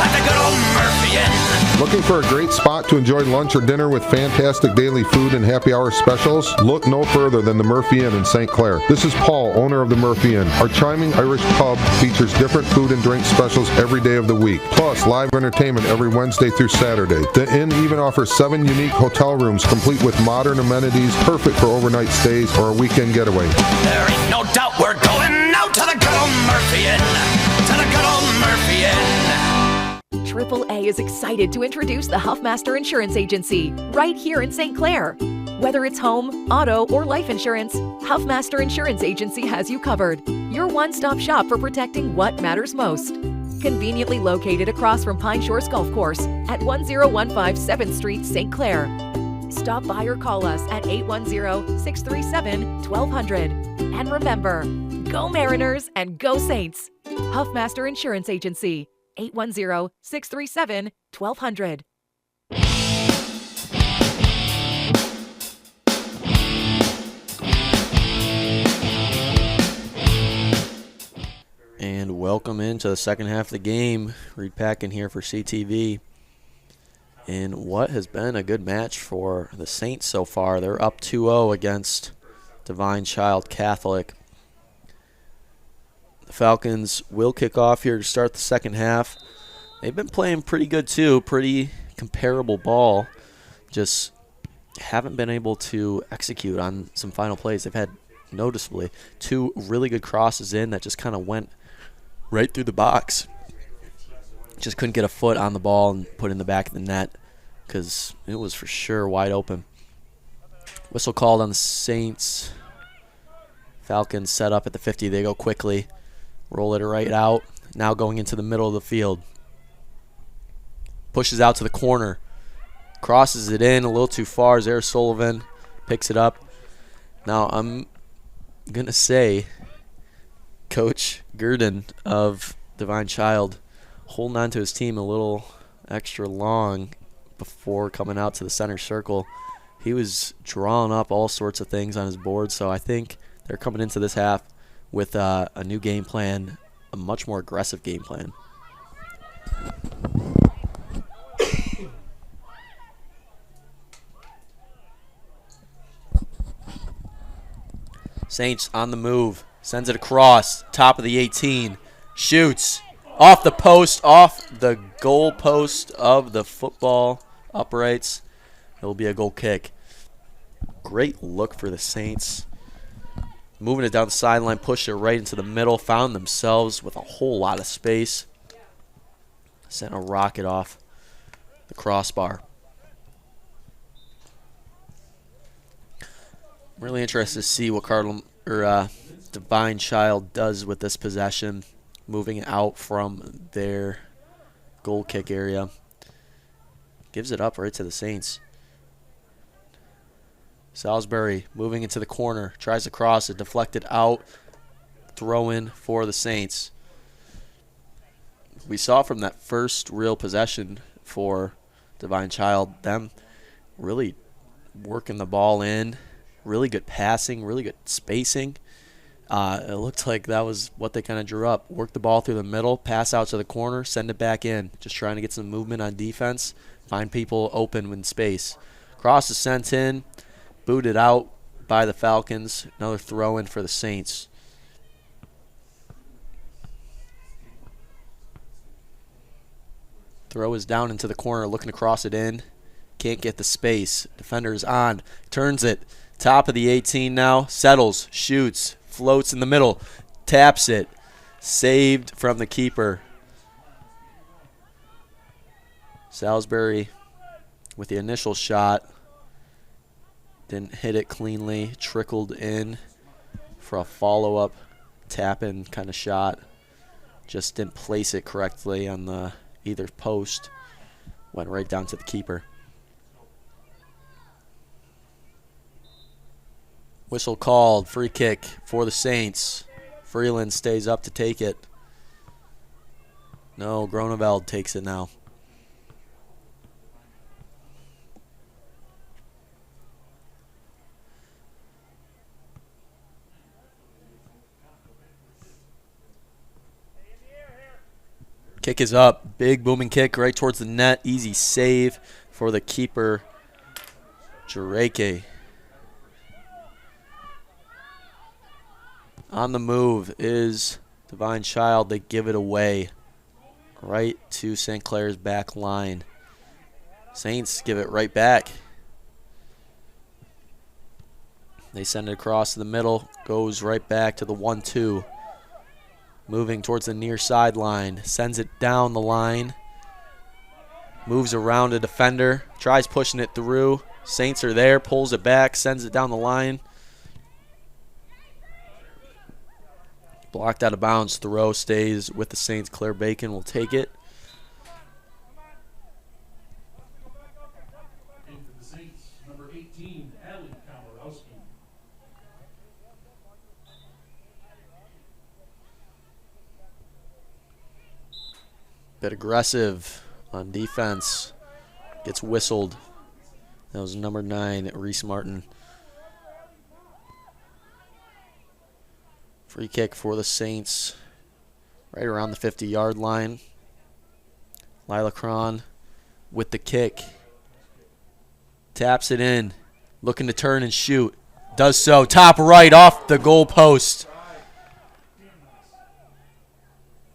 At the good old Murphy Inn. Looking for a great spot to enjoy lunch or dinner with fantastic daily food and happy hour specials? Look no further than the Murphy Inn in St. Clair. This is Paul, owner of the Murphy Inn. Our charming Irish pub features different food and drink specials every day of the week, plus live entertainment every Wednesday through Saturday. The inn even offers 7 unique hotel rooms complete with modern amenities, perfect for overnight stays or a weekend getaway. There ain't no doubt we're going out to the good old Murphy Inn. To the good old Murphy Inn. AAA is excited to introduce the Huffmaster Insurance Agency right here in St. Clair. Whether it's home, auto, or life insurance, Huffmaster Insurance Agency has you covered. Your one-stop shop for protecting what matters most. Conveniently located across from Pine Shores Golf Course at 1015 7th Street, St. Clair. Stop by or call us at 810-637-1200. And remember, go Mariners and go Saints. Huffmaster Insurance Agency, 810-637-1200. And welcome into the second half of the game. Reed Packin here for CTV. And what has been a good match for the Saints so far. They're up 2-0 against Divine Child Catholic. The Falcons will kick off here to start the second half. They've been playing pretty good too. Pretty comparable ball. Just haven't been able to execute on some final plays. They've had noticeably 2 really good crosses in that just kind of went right through the box. Just couldn't get a foot on the ball and put it in the back of the net because it was for sure wide open. Whistle called on the Saints. Falcons set up at the 50. They go quickly. Roll it right out. Now going into the middle of the field. Pushes out to the corner. Crosses it in a little too far. Zara Sullivan picks it up. Now I'm going to say Coach Gurdon of Divine Child holding on to his team a little extra long before coming out to the center circle. He was drawing up all sorts of things on his board, so I think they're coming into this half with a new game plan, a much more aggressive game plan. Saints on the move. Sends it across. Top of the 18. Shoots. Off the post. Off the goal post of the football uprights. It will be a goal kick. Great look for the Saints. Moving it down the sideline. Pushed it right into the middle. Found themselves with a whole lot of space. Sent a rocket off the crossbar. I'm really interested to see what Divine Child does with this possession, moving it out from their goal kick area. Gives it up right to the Saints. Salisbury moving into the corner, tries to cross it, deflected out, throw in for the Saints. We saw from that first real possession for Divine Child, them really working the ball in. Really good passing, really good spacing. It looked like that was what they kind of drew up. Work the ball through the middle, pass out to the corner, send it back in. Just trying to get some movement on defense. Find people open in space. Cross is sent in. Booted out by the Falcons. Another throw in for the Saints. Throw is down into the corner, looking to cross it in. Can't get the space. Defender is on. Turns it. Top of the 18 now. Settles. Shoots. Floats in the middle. Taps it. Saved from the keeper. Salisbury with the initial shot. Didn't hit it cleanly. Trickled in for a follow-up tap-in kind of shot. Just didn't place it correctly on the either post. Went right down to the keeper. Whistle called. Free kick for the Saints. Freeland stays up to take it. No, Groneveld takes it now. Kick is up. Big booming kick right towards the net. Easy save for the keeper, Jareke. On the move is Divine Child. They give it away right to St. Clair's back line. Saints give it right back. They send it across the middle. Goes right back to the 1-2. Moving towards the near sideline. Sends it down the line. Moves around a defender. Tries pushing it through. Saints are there. Pulls it back. Sends it down the line. Blocked out of bounds. Throw stays with the Saints. Claire Bacon will take it. In for the Saints, number 18, Allie Komorowski. Bit aggressive on defense. Gets whistled. That was number 9, Reese Martin. Free kick for the Saints. Right around the 50-yard line. Lila Cron with the kick. Taps it in. Looking to turn and shoot. Does so. Top right off the goal post.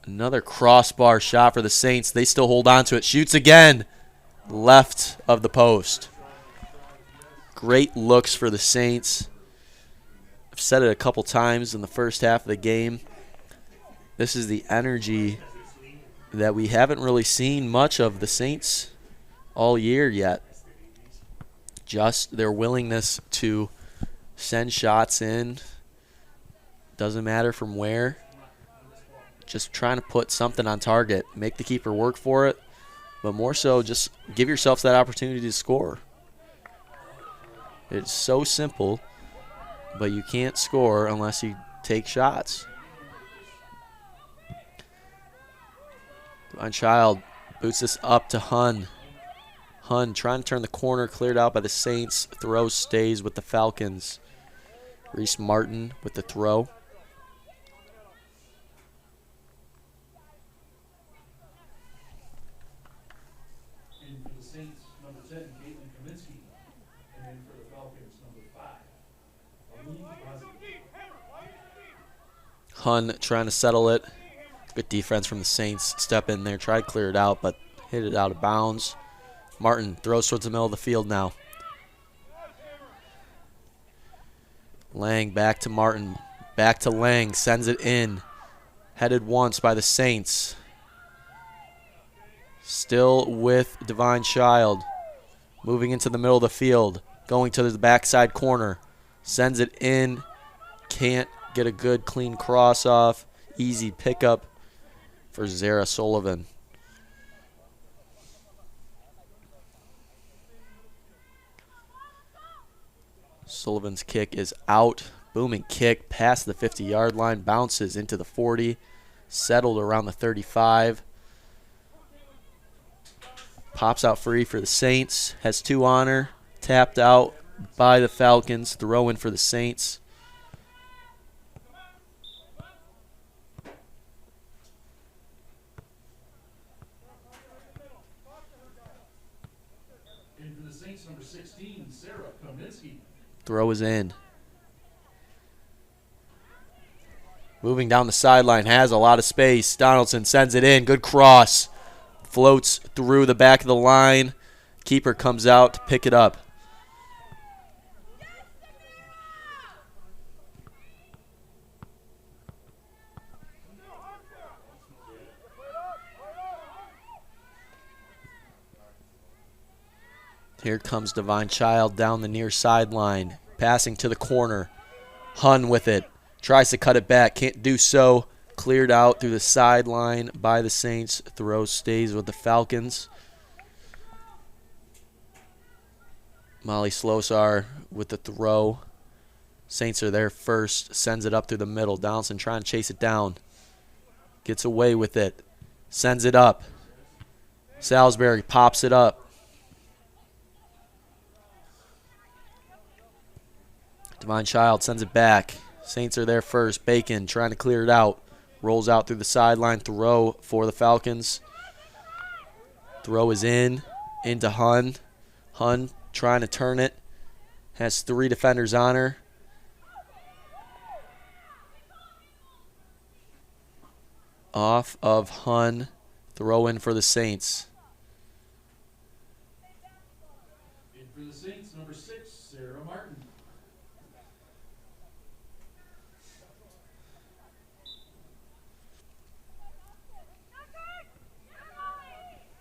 Another crossbar shot for the Saints. They still hold on to it. Shoots again. Left of the post. Great looks for the Saints. I've said it a couple times in the first half of the game. This is the energy that we haven't really seen much of the Saints all year yet. Just their willingness to send shots in. Doesn't matter from where. Just trying to put something on target. Make the keeper work for it. But more so, just give yourself that opportunity to score. It's so simple, but you can't score unless you take shots. Divine Child boots this up to Hun. Hun trying to turn the corner, cleared out by the Saints. Throw stays with the Falcons. Reese Martin with the throw. In for the Saints, number 10, Caitlin Kaminsky. And in for the Falcons, number 5, Aline Varsity. Hun trying to settle it. Good defense from the Saints. Step in there, tried to clear it out, but hit it out of bounds. Martin throws towards the middle of the field now. Lang back to Martin. Back to Lang. Sends it in. Headed once by the Saints. Still with Divine Child. Moving into the middle of the field. Going to the backside corner. Sends it in. Can't get a good clean cross off. Easy pickup for Zara Sullivan. Sullivan's kick is out. Booming kick past the 50-yard line. Bounces into the 40. Settled around the 35. Pops out free for the Saints. Has 2 on her. Tapped out by the Falcons. Throw in for the Saints. number 16, Sarah Kaminsky. Throw is in. Moving down the sideline, has a lot of space. Donaldson sends it in. Good cross. Floats through the back of the line. Keeper comes out to pick it up. Here comes Divine Child down the near sideline. Passing to the corner. Hun with it. Tries to cut it back. Can't do so. Cleared out through the sideline by the Saints. Throw stays with the Falcons. Molly Slosar with the throw. Saints are there first. Sends it up through the middle. Donaldson trying to chase it down. Gets away with it. Sends it up. Salisbury pops it up. Divine Child sends it back. Saints are there first. Bacon trying to clear it out. Rolls out through the sideline. Throw for the Falcons. Throw is in. Into Hun. Hun trying to turn it. Has 3 defenders on her. Off of Hun. Throw in for the Saints. In for the Saints, number 6, Sarah Martin.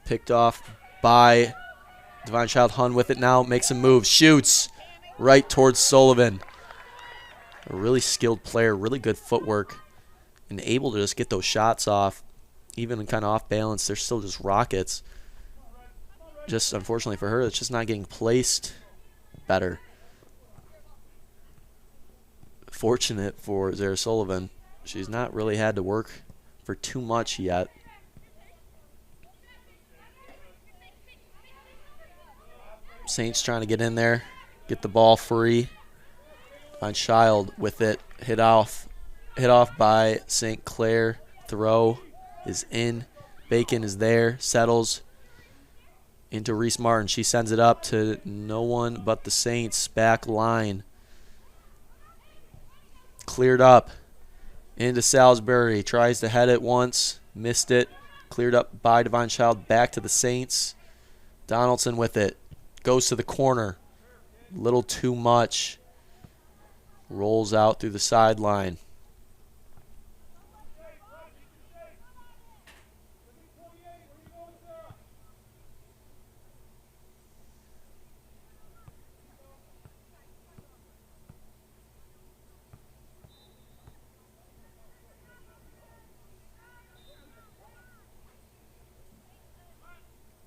Picked off by Divine Child. Hun with it now. Makes a move. Shoots right towards Sullivan. A really skilled player. Really good footwork. And able to just get those shots off. Even kind of off balance. They're still just rockets. Just unfortunately for her, it's just not getting placed better. Fortunate for Zara Sullivan. She's not really had to work for too much yet. Saints trying to get in there, get the ball free. Divine Child with it, hit off by St. Clair. Throw is in. Bacon is there, settles into Reese Martin. She sends it up to no one but the Saints back line. Cleared up into Salisbury. Tries to head it once, missed it. Cleared up by Divine Child, back to the Saints. Donaldson with it. Goes to the corner. Little too much. Rolls out through the sideline.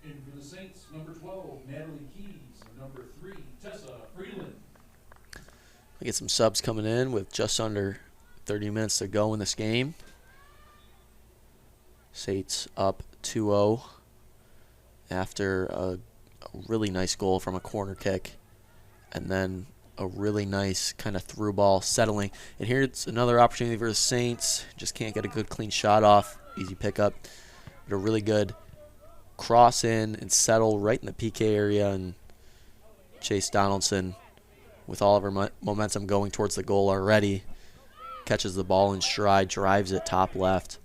In for the Saints, number 12, Natalie Keys. And number 3, Tessa Freeland. I get some subs coming in with just under 30 minutes to go in this game. Saints up 2-0 after a really nice goal from a corner kick. And then a really nice kind of through ball settling. And here's another opportunity for the Saints. Just can't get a good clean shot off. Easy pickup. But a really good cross in and settle right in the PK area, and Chase Donaldson, with all of her momentum going towards the goal already, catches the ball in stride, drives it top left.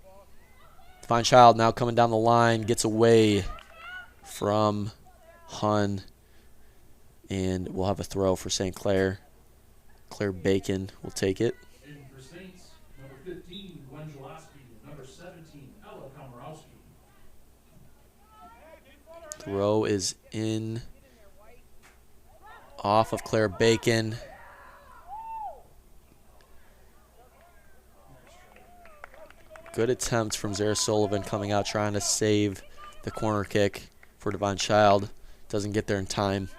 Divine Child now coming down the line, gets away from Hun, and we'll have a throw for St. Clair. Claire Bacon will take it. In for Saints, number 15, Gwen Jaloski. And number 17, Ella Komorowski. Throw is in off of Claire Bacon. Good attempt from Zara Sullivan coming out trying to save the corner kick for Divine Child. Doesn't get there in time.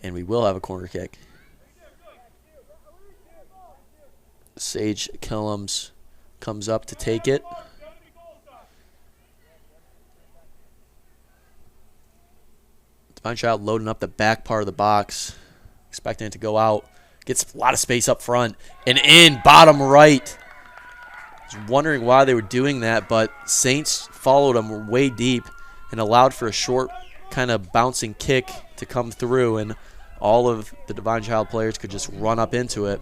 And we will have a corner kick. Sage Killams comes up to take it. Divine Child loading up the back part of the box, expecting it to go out. Gets a lot of space up front and in bottom right. I was wondering why they were doing that, but Saints followed them way deep and allowed for a short kind of bouncing kick to come through, and all of the Divine Child players could just run up into it.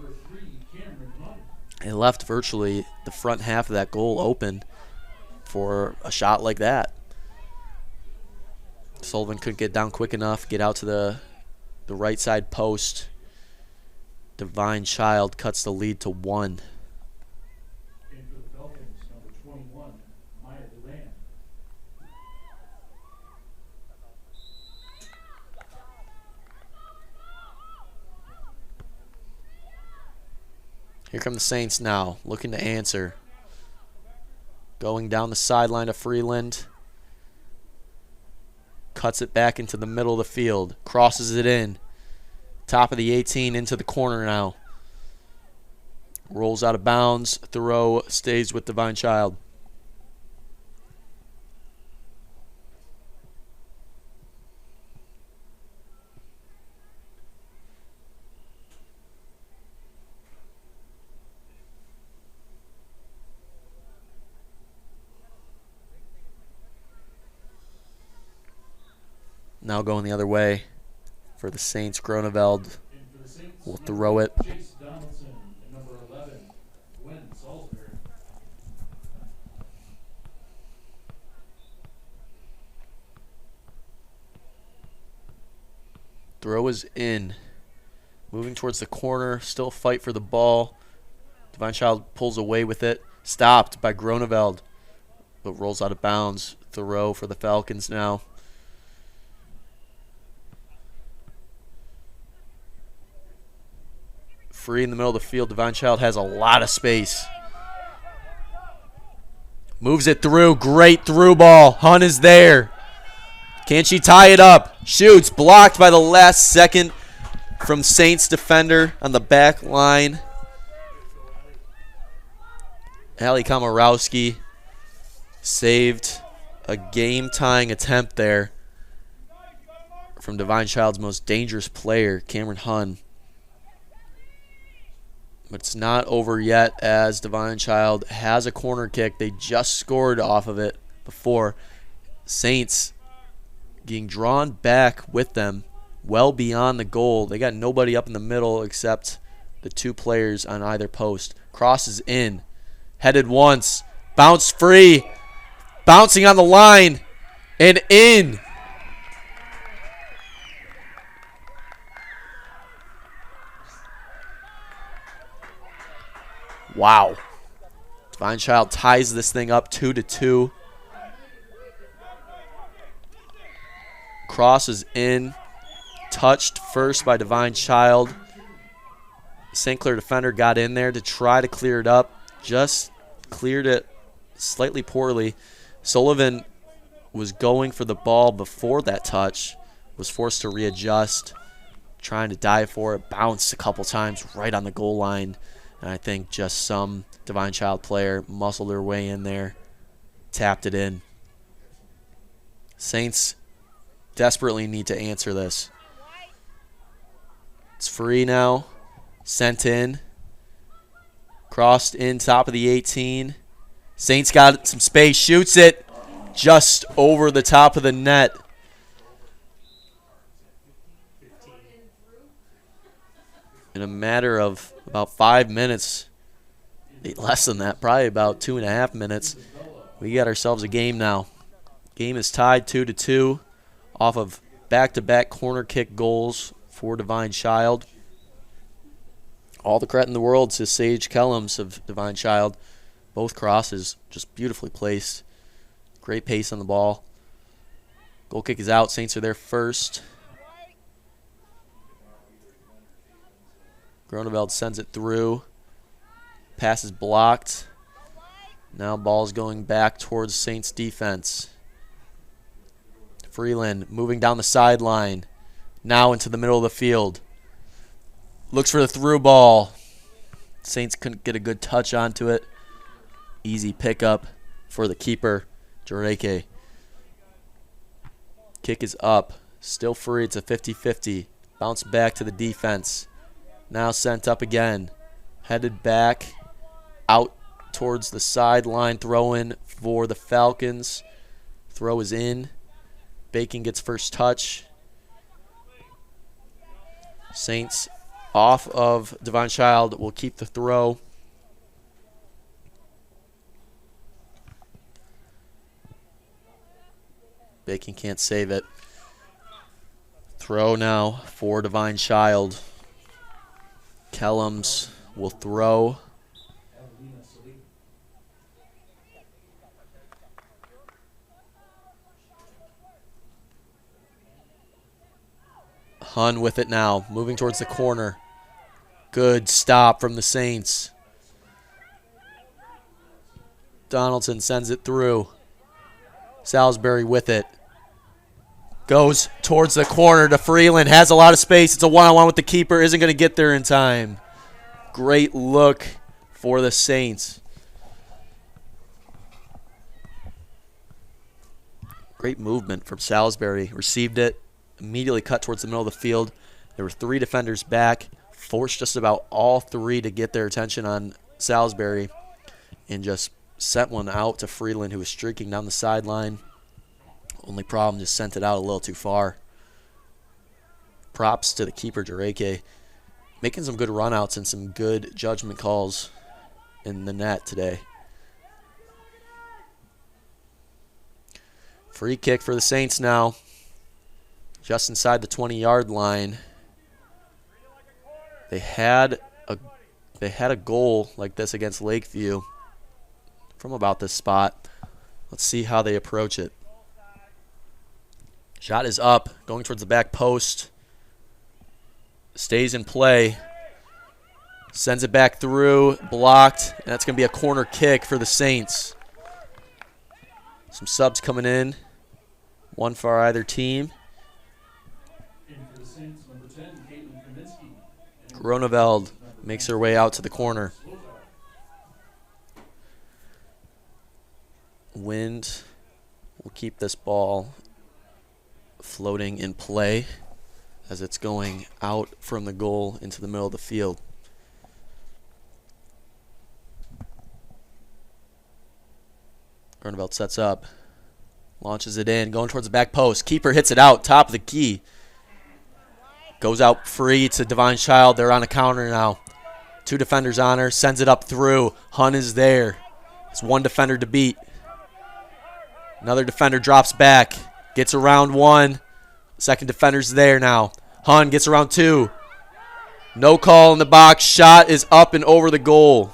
It left virtually the front half of that goal open for a shot like that. Sullivan couldn't get down quick enough, get out to the right side post. Divine Child cuts the lead to 1. And for the Falcons, number 21, Maya Delan. Here come the Saints now, looking to answer. Going down the sideline to Freeland. Cuts it back into the middle of the field. Crosses it in. Top of the 18 into the corner now. Rolls out of bounds. Thoreau stays with Divine Child. Now going the other way for the Saints. Groneveld will throw it. Chase Donaldson and number 11, Gwen Salisbury. Throw is in. Moving towards the corner. Still a fight for the ball. Divine Child pulls away with it. Stopped by Groneveld, but rolls out of bounds. Thoreau for the Falcons now. Free in the middle of the field. Divine Child has a lot of space. Moves it through. Great through ball. Hunt is there. Can she tie it up? Shoots. Blocked by the last second from Saints defender on the back line. Allie Komorowski saved a game-tying attempt there from Divine Child's most dangerous player, Cameron Hunn. But it's not over yet, as Divine Child has a corner kick. They just scored off of it before. Saints getting drawn back with them well beyond the goal. They got nobody up in the middle except the two players on either post. Crosses in. Headed once. Bounce free. Bouncing on the line. And in. Wow. Divine Child ties this thing up 2-2. Cross is in. Touched first by Divine Child. St. Clair defender got in there to try to clear it up. Just cleared it slightly poorly. Sullivan was going for the ball before that touch. Was forced to readjust. Trying to dive for it. Bounced a couple times right on the goal line. And I think just some Divine Child player muscled their way in there, tapped it in. Saints desperately need to answer this. It's free now. Sent in. Crossed in top of the 18. Saints got some space. Shoots it just over the top of the net. In a matter of about 5 minutes, less than that, probably about 2.5 minutes, we got ourselves a game now. Game is tied 2-2 off of back-to-back corner kick goals for Divine Child. All the credit in the world to Sage Kellums of Divine Child. Both crosses just beautifully placed. Great pace on the ball. Goal kick is out. Saints are there first. Groneveld sends it through. Pass is blocked. Now ball's going back towards Saints defense. Freeland moving down the sideline. Now into the middle of the field. Looks for the through ball. Saints couldn't get a good touch onto it. Easy pickup for the keeper, Jareke. Kick is up. Still free. It's a 50-50. Bounce back to the defense. Now sent up again. Headed back out towards the sideline. Throw in for the Falcons. Throw is in. Bacon gets first touch. Saints off of Divine Child will keep the throw. Bacon can't save it. Throw now for Divine Child. Kellums will throw. Hun with it now, moving towards the corner. Good stop from the Saints. Donaldson sends it through. Salisbury with it. Goes towards the corner to Freeland. Has a lot of space. It's a one-on-one with the keeper. Isn't going to get there in time. Great look for the Saints. Great movement from Salisbury. Received it. Immediately cut towards the middle of the field. There were 3 defenders back. Forced just about all 3 to get their attention on Salisbury. And just sent one out to Freeland, who was streaking down the sideline. Only problem, just sent it out a little too far. Props to the keeper, Jareke. Making some good runouts and some good judgment calls in the net today. Free kick for the Saints now. Just inside the 20-yard line. They had a goal like this against Lakeview from about this spot. Let's see how they approach it. Shot is up, going towards the back post. Stays in play. Sends it back through, blocked. And that's going to be a corner kick for the Saints. Some subs coming in. One for either team. Groneveld makes her way out to the corner. Wind will keep this ball floating in play as it's going out from the goal into the middle of the field. Groneveld sets up, launches it in, going towards the back post. Keeper hits it out, top of the key. Goes out free to Divine Child. They're on a counter now. 2 defenders on her. Sends it up through. Hun is there. It's 1 defender to beat. Another defender drops back. Gets around 1. Second defender's there now. Hun gets around 2. No call in the box. Shot is up and over the goal.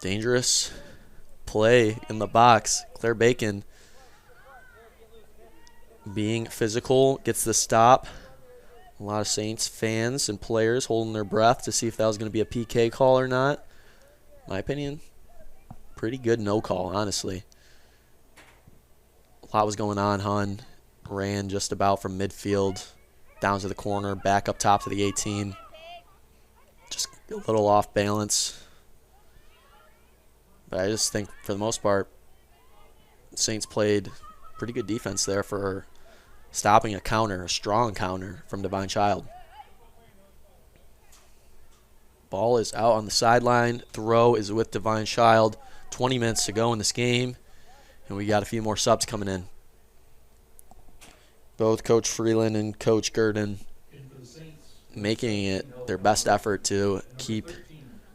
Dangerous play in the box. Claire Bacon being physical, gets the stop. A lot of Saints fans and players holding their breath to see if that was going to be a PK call or not. My opinion, pretty good no call, honestly. A lot was going on. Hun ran just about from midfield down to the corner, back up top to the 18. Just a little off balance. But I just think, for the most part, Saints played pretty good defense there for stopping a counter, a strong counter from Divine Child. Ball is out on the sideline. Throw is with Divine Child. 20 minutes to go in this game, and we got a few more subs coming in. Both Coach Freeland and Coach Gurdon making it their best effort to keep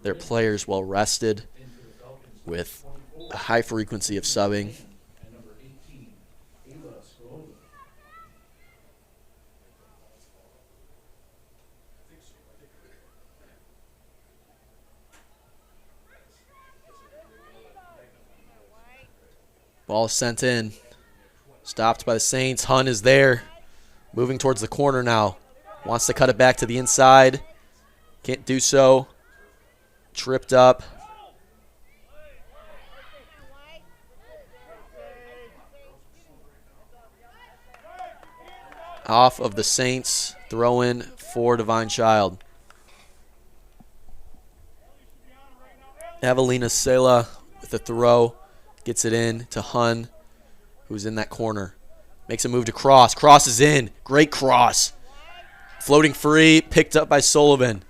their players well rested with a high frequency of subbing. Ball sent in. Stopped by the Saints. Hun is there. Moving towards the corner now. Wants to cut it back to the inside. Can't do so. Tripped up. Off of the Saints. Throw in for Divine Child. Evelina Sela with the throw. Gets it in to Hun, who's in that corner. Makes a move to cross. Crosses in. Great cross. Floating free. Picked up by Sullivan.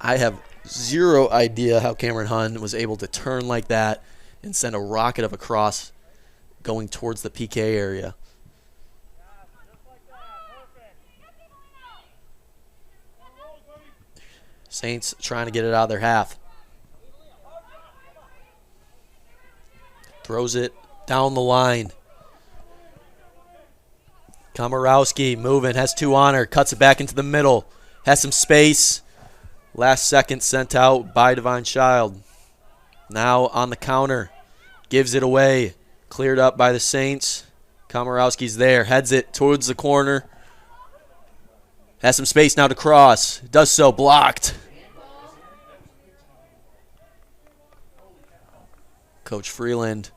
I have zero idea how Cameron Hun was able to turn like that and send a rocket of a cross going towards the PK area. Saints trying to get it out of their half. Throws it down the line. Komorowski moving, has 2 on her, cuts it back into the middle, has some space. Last second sent out by Divine Child. Now on the counter, gives it away. Cleared up by the Saints. Komorowski's there, heads it towards the corner. Has some space now to cross. Does so, blocked. Coach Freeland,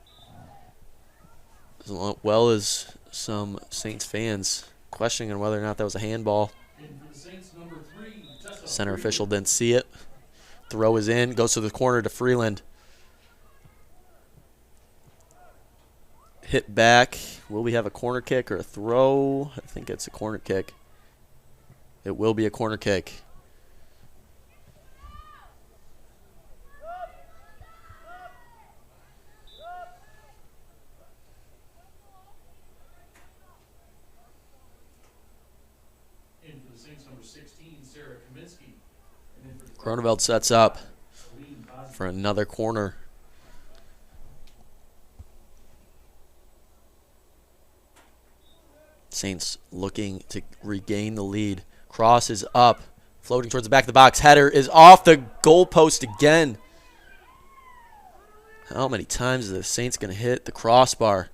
as well as some Saints fans, questioning whether or not that was a handball. Center official didn't see it. Throw is in, goes to the corner to Freeland. Hit back. Will we have a corner kick or a throw? I think it's a corner kick. It will be a corner kick. Groneveld sets up for another corner. Saints looking to regain the lead. Cross is up, floating towards the back of the box. Header is off the goalpost again. How many times is the Saints going to hit the crossbar?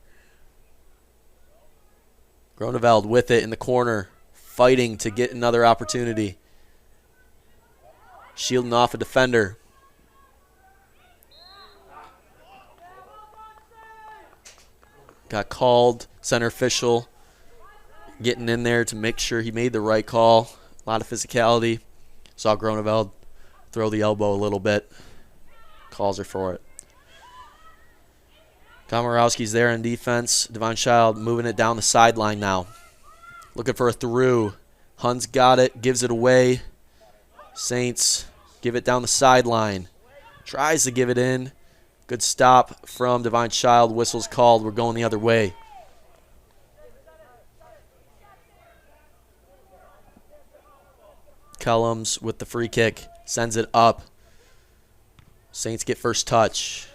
Groneveld with it in the corner, fighting to get another opportunity. Shielding off a defender. Got called. Center official getting in there to make sure he made the right call. A lot of physicality. Saw Groneveld throw the elbow a little bit. Calls her for it. Komorowski's there in defense. Divine Child moving it down the sideline now. Looking for a through. Hunn's got it. Gives it away. Saints give it down the sideline. Tries to give it in. Good stop from Divine Child. Whistle's called. We're going the other way. Kellums with the free kick. Sends it up. Saints get first touch.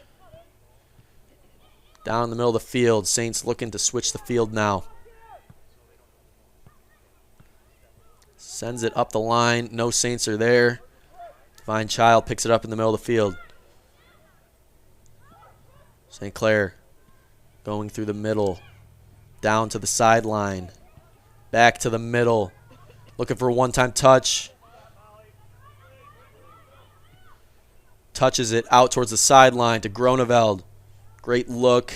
Down in the middle of the field. Saints looking to switch the field now. Sends it up the line. No Saints are there. Divine Child picks it up in the middle of the field. St. Clair going through the middle. Down to the sideline. Back to the middle. Looking for a one-time touch. Touches it out towards the sideline to Groneveld. Great look.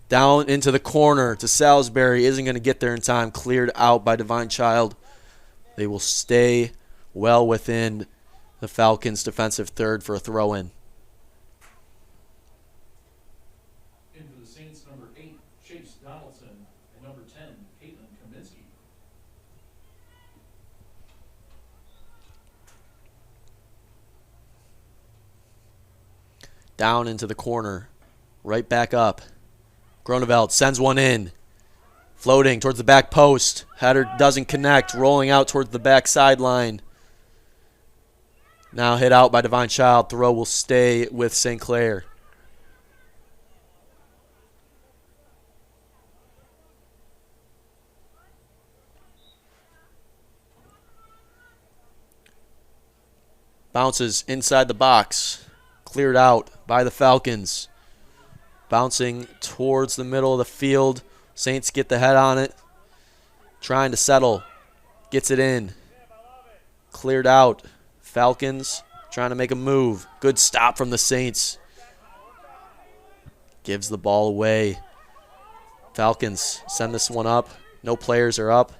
Down into the corner to Salisbury. Isn't going to get there in time. Cleared out by Divine Child. They will stay well within the Falcons' defensive third for a throw-in. In for the Saints, number 8, Chase Donaldson, and number 10, Caitlin Kaminsky. Down into the corner. Right back up. Groneveld sends one in. Floating towards the back post. Header doesn't connect. Rolling out towards the back sideline. Now hit out by Divine Child. Throw will stay with St. Clair. Bounces inside the box. Cleared out by the Falcons. Bouncing towards the middle of the field. Saints get the head on it. Trying to settle. Gets it in. Cleared out. Falcons trying to make a move. Good stop from the Saints. Gives the ball away. Falcons send this one up. No players are up.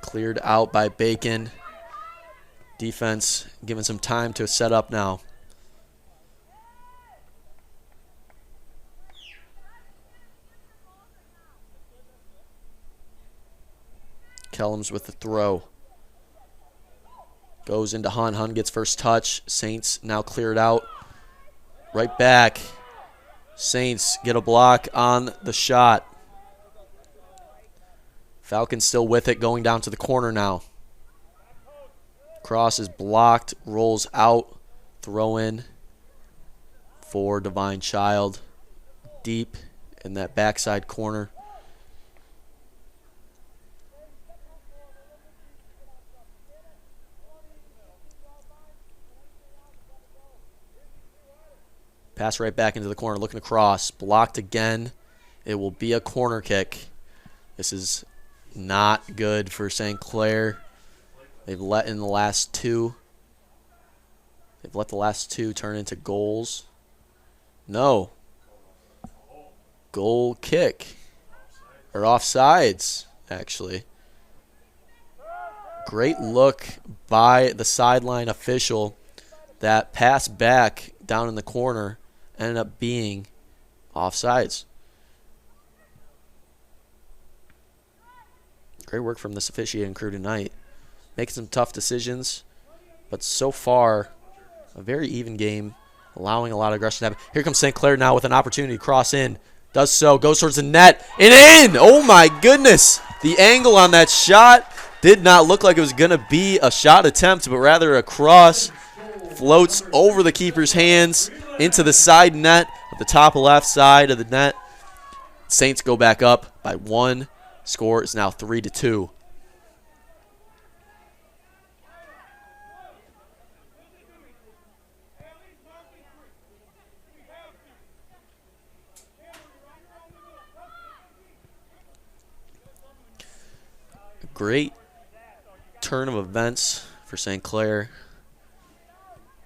Cleared out by Bacon. Defense given some time to set up now. Kellums with the throw. Goes into Hunn. Hunn gets first touch. Saints now cleared out Right back. Saints get a block on the shot. Falcons still with it, going down to the corner now. Cross is blocked, rolls out, throw in for Divine Child. Deep in that backside corner. Pass right back into the corner, looking across. Blocked again. It will be a corner kick. This is not good for St. Clair. They've let in the last two. They've let the last two turn into goals. No. Goal kick. Or offsides, actually. Great look by the sideline official. That pass back down in the corner ended up being offsides. Great work from this officiating crew tonight. Making some tough decisions, but so far, a very even game, allowing a lot of aggression to happen. Here comes St. Clair now with an opportunity to cross in. Does so, goes towards the net, and in! Oh my goodness! The angle on that shot did not look like it was going to be a shot attempt, but rather a cross. Floats over the keeper's hands into the side net at the top left side of the net. Saints go back up by one. Score is now 3-2. Great turn of events for St. Clair.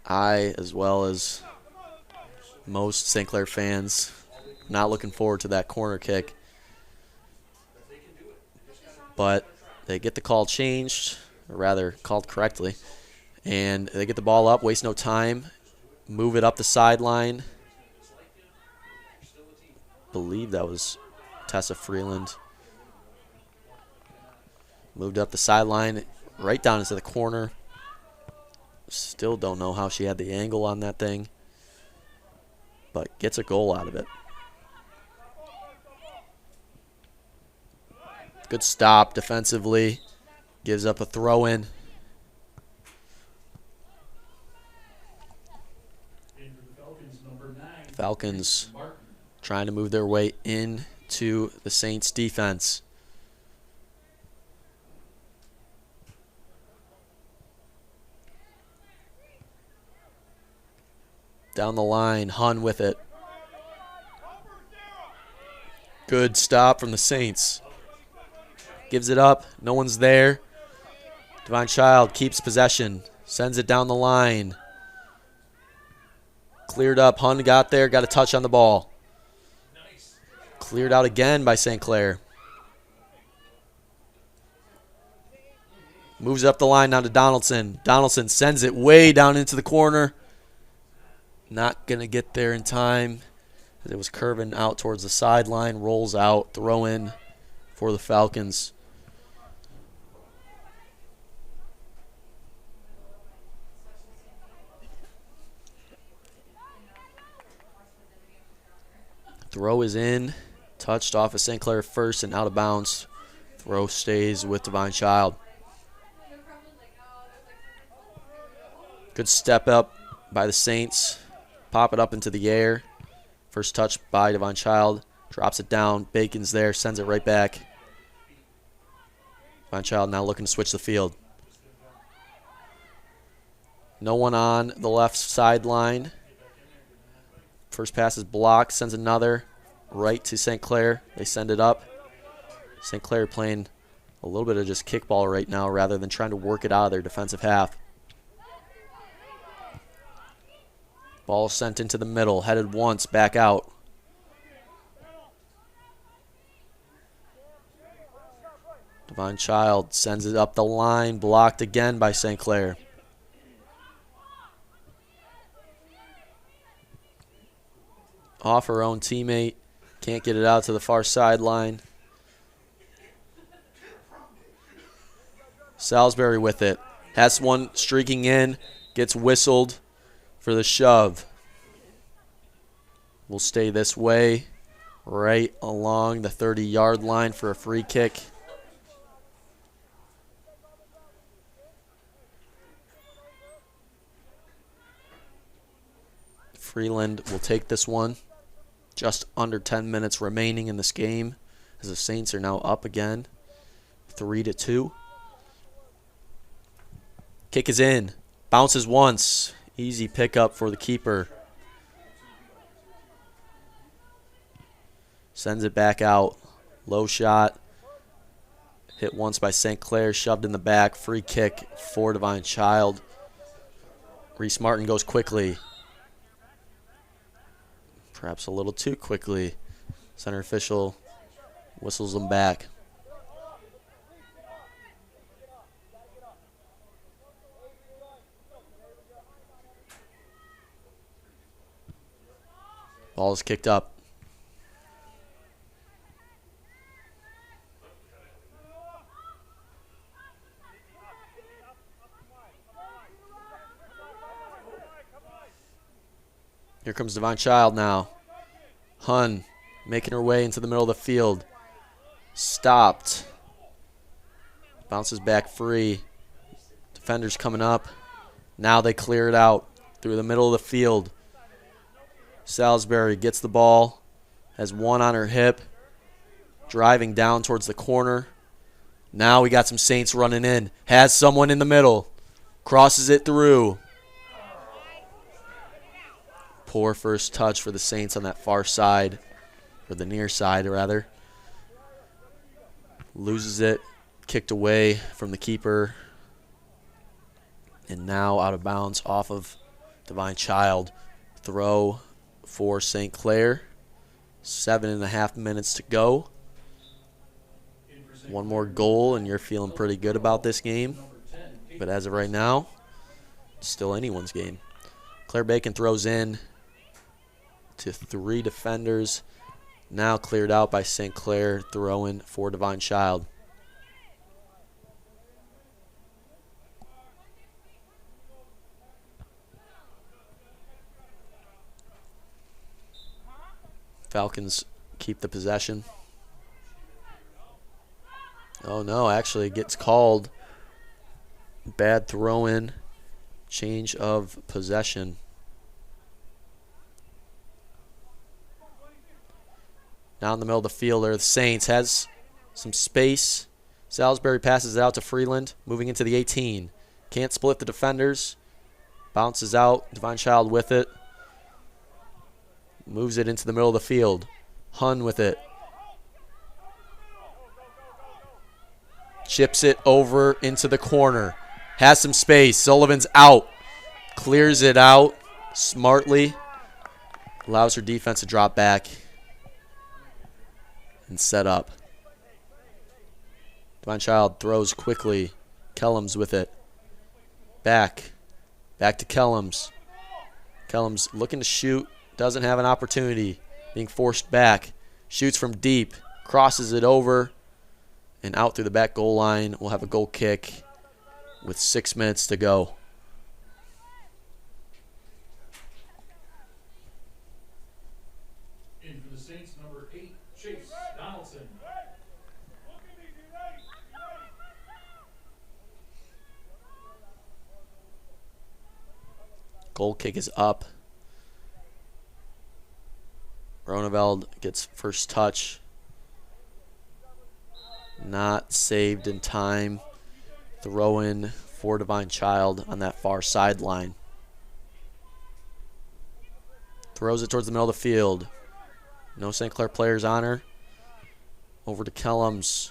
I, as well as most St. Clair fans, not looking forward to that corner kick. But they get the call changed, or rather called correctly, and they get the ball up, waste no time, move it up the sideline. I believe that was Tessa Freeland. Moved up the sideline, right down into the corner. Still don't know how she had the angle on that thing, but gets a goal out of it. Good stop defensively. Gives up a throw in. Falcons trying to move their way into the Saints defense. Down the line, Hun with it. Good stop from the Saints. Gives it up. No one's there. Divine Child keeps possession. Sends it down the line. Cleared up. Hun got there. Got a touch on the ball. Cleared out again by St. Clair. Moves up the line down to Donaldson. Donaldson sends it way down into the corner. Not going to get there in time. It was curving out towards the sideline. Rolls out. Throw in for the Falcons. Throw is in. Touched off of St. Clair first and out of bounds. Throw stays with Divine Child. Good step up by the Saints. Pop it up into the air. First touch by Divine Child. Drops it down. Bacon's there. Sends it right back. Divine Child now looking to switch the field. No one on the left sideline. First pass is blocked. Sends another right to St. Clair. They send it up. St. Clair playing a little bit of just kickball right now rather than trying to work it out of their defensive half. Ball sent into the middle, headed once, back out. Divine Child sends it up the line, blocked again by St. Clair. Off her own teammate, can't get it out to the far sideline. Salisbury with it, has one streaking in, gets whistled for the shove. will stay this way, right along the 30-yard line for a free kick. Freeland will take this one. Just under 10 minutes remaining in this game as the Saints are now up again, 3-2. Kick is in. Bounces once. Easy pickup for the keeper. Sends it back out. Low shot. Hit once by St. Clair. Shoved in the back. Free kick for Divine Child. Reese Martin goes quickly. Perhaps a little too quickly. Center official whistles them back. Ball is kicked up. Here comes Divine Child now. Hun making her way into the middle of the field. Stopped. Bounces back free. Defenders coming up. Now they clear it out through the middle of the field. Salisbury gets the ball. Has one on her hip. Driving down towards the corner. Now we got some Saints running in. Has someone in the middle. Crosses it through. Poor first touch for the Saints on that far side, or the near side rather. Loses it, kicked away from the keeper, and now out of bounds off of Divine Child. Throw for St. Clair. 7.5 minutes to go. One more goal and you're feeling pretty good about this game. But as of right now, it's still anyone's game. Claire Bacon throws in to 3 defenders. Now cleared out by St. Clair, throwing for Divine Child. Falcons keep the possession. Oh no, actually it gets called. Bad throw-in. Change of possession. Now in the middle of the field there, the Saints has some space. Salisbury passes it out to Freeland, moving into the 18. Can't split the defenders. Bounces out, Divine Child with it. Moves it into the middle of the field. Hun with it. Chips it over into the corner. Has some space. Sullivan's out. Clears it out smartly. Allows her defense to drop back and set up. Divine Child throws quickly. Kellums with it. Back. Back to Kellums. Kellums looking to shoot. Doesn't have an opportunity. Being forced back. Shoots from deep. Crosses it over. And out through the back goal line. We'll have a goal kick with 6 minutes to go. In for the Saints, number 8, Chase Donaldson. Goal kick is up. Roneveld gets first touch. Not saved in time. Throw in for Divine Child on that far sideline. Throws it towards the middle of the field. No St. Clair players on her. Over to Kellums.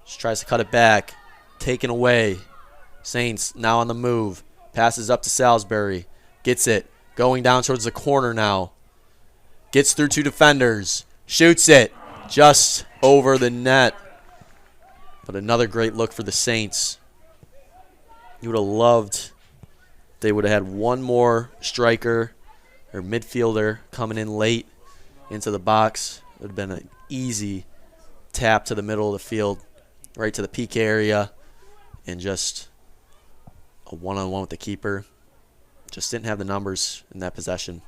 Just tries to cut it back. Taken away. Saints now on the move. Passes up to Salisbury. Gets it. Going down towards the corner now. Gets through 2 defenders. Shoots it. Just over the net. But another great look for the Saints. You would have loved if they would have had one more striker or midfielder coming in late into the box. It would have been an easy tap to the middle of the field, right to the PK area, and just a one-on-one with the keeper. Just didn't have the numbers in that possession.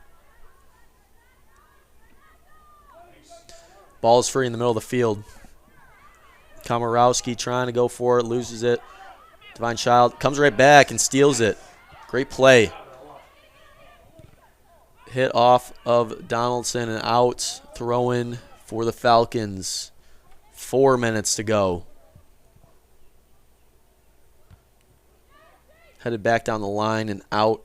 Ball is free in the middle of the field. Komorowski trying to go for it, loses it. Divine Child comes right back and steals it. Great play. Hit off of Donaldson and out. Throw in for the Falcons. 4 minutes to go. Headed back down the line and out.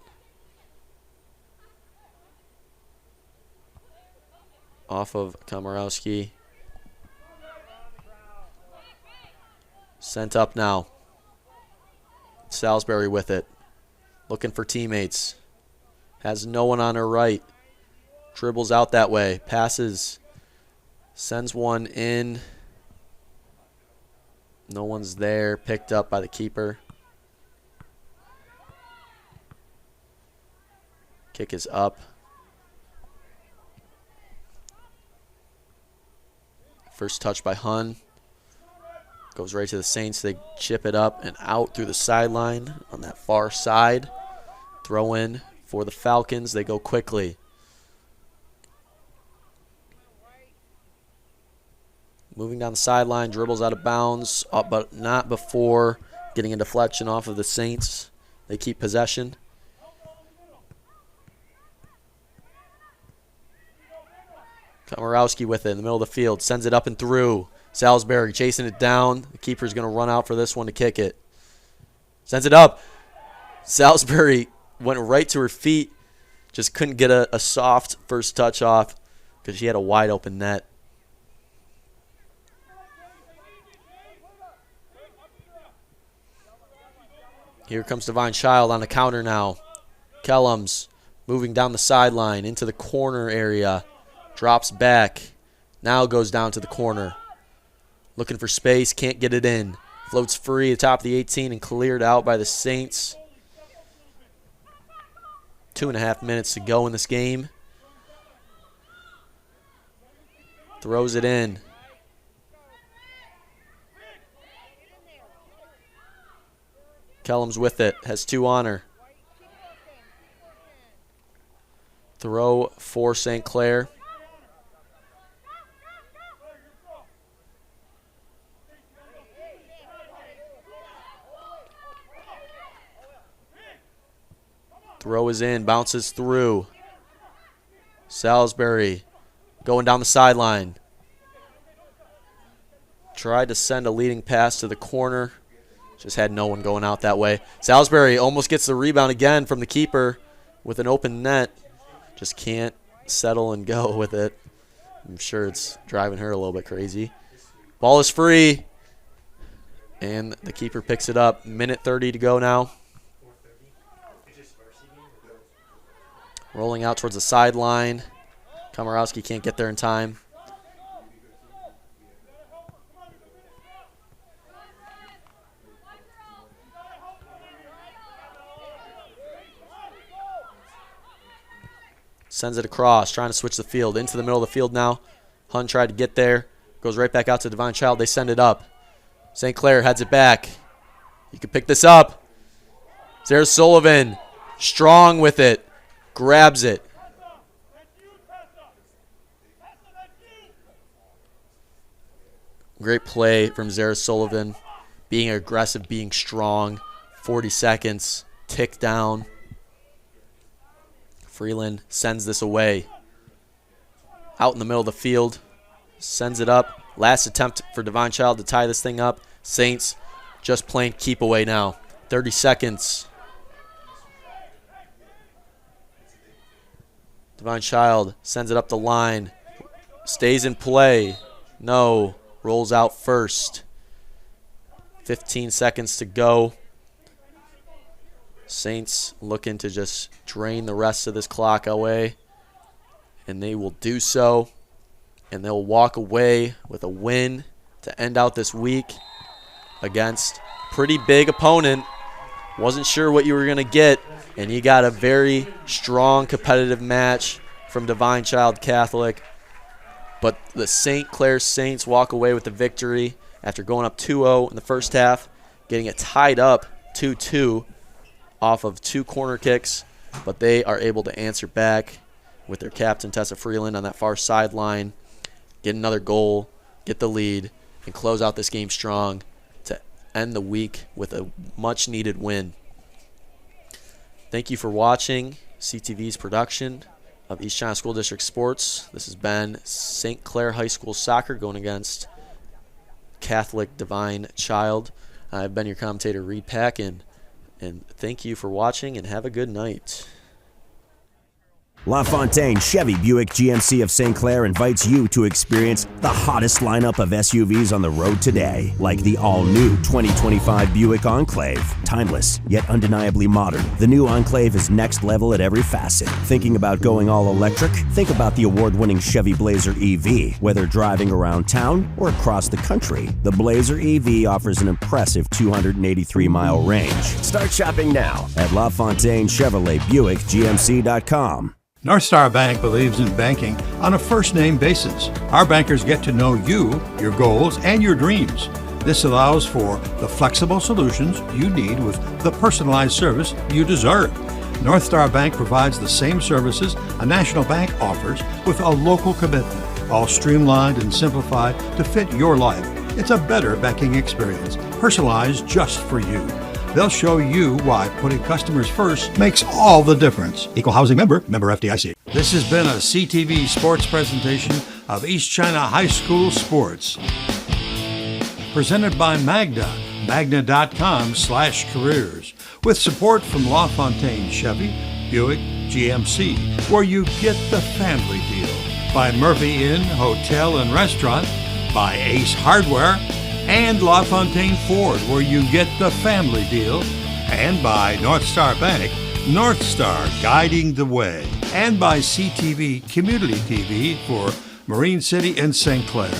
Off of Komorowski. Sent up now. Salisbury with it. Looking for teammates. Has no one on her right. Dribbles out that way. Passes. Sends one in. No one's there. Picked up by the keeper. Kick is up. First touch by Hun. Goes right to the Saints. They chip it up and out through the sideline on that far side. Throw in for the Falcons. They go quickly. Moving down the sideline, dribbles out of bounds, but not before getting a deflection off of the Saints. They keep possession. Komorowski with it in the middle of the field. Sends it up and through. Salisbury chasing it down. The keeper's going to run out for this one to kick it. Sends it up. Salisbury went right to her feet. Just couldn't get a soft first touch off because she had a wide open net. Here comes Divine Child on the counter now. Kellums moving down the sideline into the corner area. Drops back. Now goes down to the corner. Looking for space. Can't get it in. Floats free at the top of the 18 and cleared out by the Saints. 2.5 minutes to go in this game. Throws it in. Kellums with it. Has two on her. Throw for St. Clair. Throw is in. Bounces through. Salisbury going down the sideline. Tried to send a leading pass to the corner. Just had no one going out that way. Salisbury almost gets the rebound again from the keeper with an open net. Just can't settle and go with it. I'm sure it's driving her a little bit crazy. Ball is free. And the keeper picks it up. Minute 30 to go now. Rolling out towards the sideline. Komorowski can't get there in time. Sends it across, trying to switch the field. Into the middle of the field now. Hun tried to get there. Goes right back out to Divine Child. They send it up. St. Clair heads it back. You can pick this up. There's Sullivan. Strong with it. Grabs it. Great play from Zara Sullivan. Being aggressive, being strong. 40 seconds. Tick down. Freeland sends this away. Out in the middle of the field. Sends it up. Last attempt for Divine Child to tie this thing up. Saints just playing keep away now. 30 seconds. Divine Child sends it up the line. Stays in play. No. Rolls out first. 15 seconds to go. Saints looking to just drain the rest of this clock away. And they will do so. And they'll walk away with a win to end out this week against a pretty big opponent. Wasn't sure what you were going to get. And you got a very strong competitive match from Divine Child Catholic. But the St. Clair Saints walk away with the victory after going up 2-0 in the first half, getting it tied up 2-2 off of 2 corner kicks. But they are able to answer back with their captain, Tessa Freeland, on that far sideline. get another goal, get the lead, and close out this game strong to end the week with a much-needed win. Thank you for watching CTV's production of East China School District Sports. This has been St. Clair High School Soccer going against Catholic Divine Child. I've been your commentator, Reed Packin, and thank you for watching, and have a good night. LaFontaine Chevy Buick GMC of St. Clair invites you to experience the hottest lineup of SUVs on the road today, like the all-new 2025 Buick Enclave. Timeless, yet undeniably modern, the new Enclave is next level at every facet. Thinking about going all electric? Think about the award-winning Chevy Blazer EV. Whether driving around town or across the country, the Blazer EV offers an impressive 283-mile range. Start shopping now at LaFontaine Chevrolet Buick GMC.com. North Star Bank believes in banking on a first-name basis. Our bankers get to know you, your goals, and your dreams. This allows for the flexible solutions you need with the personalized service you deserve. North Star Bank provides the same services a national bank offers with a local commitment, all streamlined and simplified to fit your life. It's a better banking experience, personalized just for you. They'll show you why putting customers first makes all the difference. Equal housing member FDIC. This has been a CTV Sports presentation of East China High School Sports. Presented by Magna, magna.com/careers. With support from LaFontaine Chevy, Buick, GMC, where you get the family deal. By Murphy Inn Hotel and Restaurant. By Ace Hardware. And LaFontaine Ford, where you get the family deal, and by North Star Bank, North Star guiding the way, and by CTV Community TV for Marine City and St. Clair.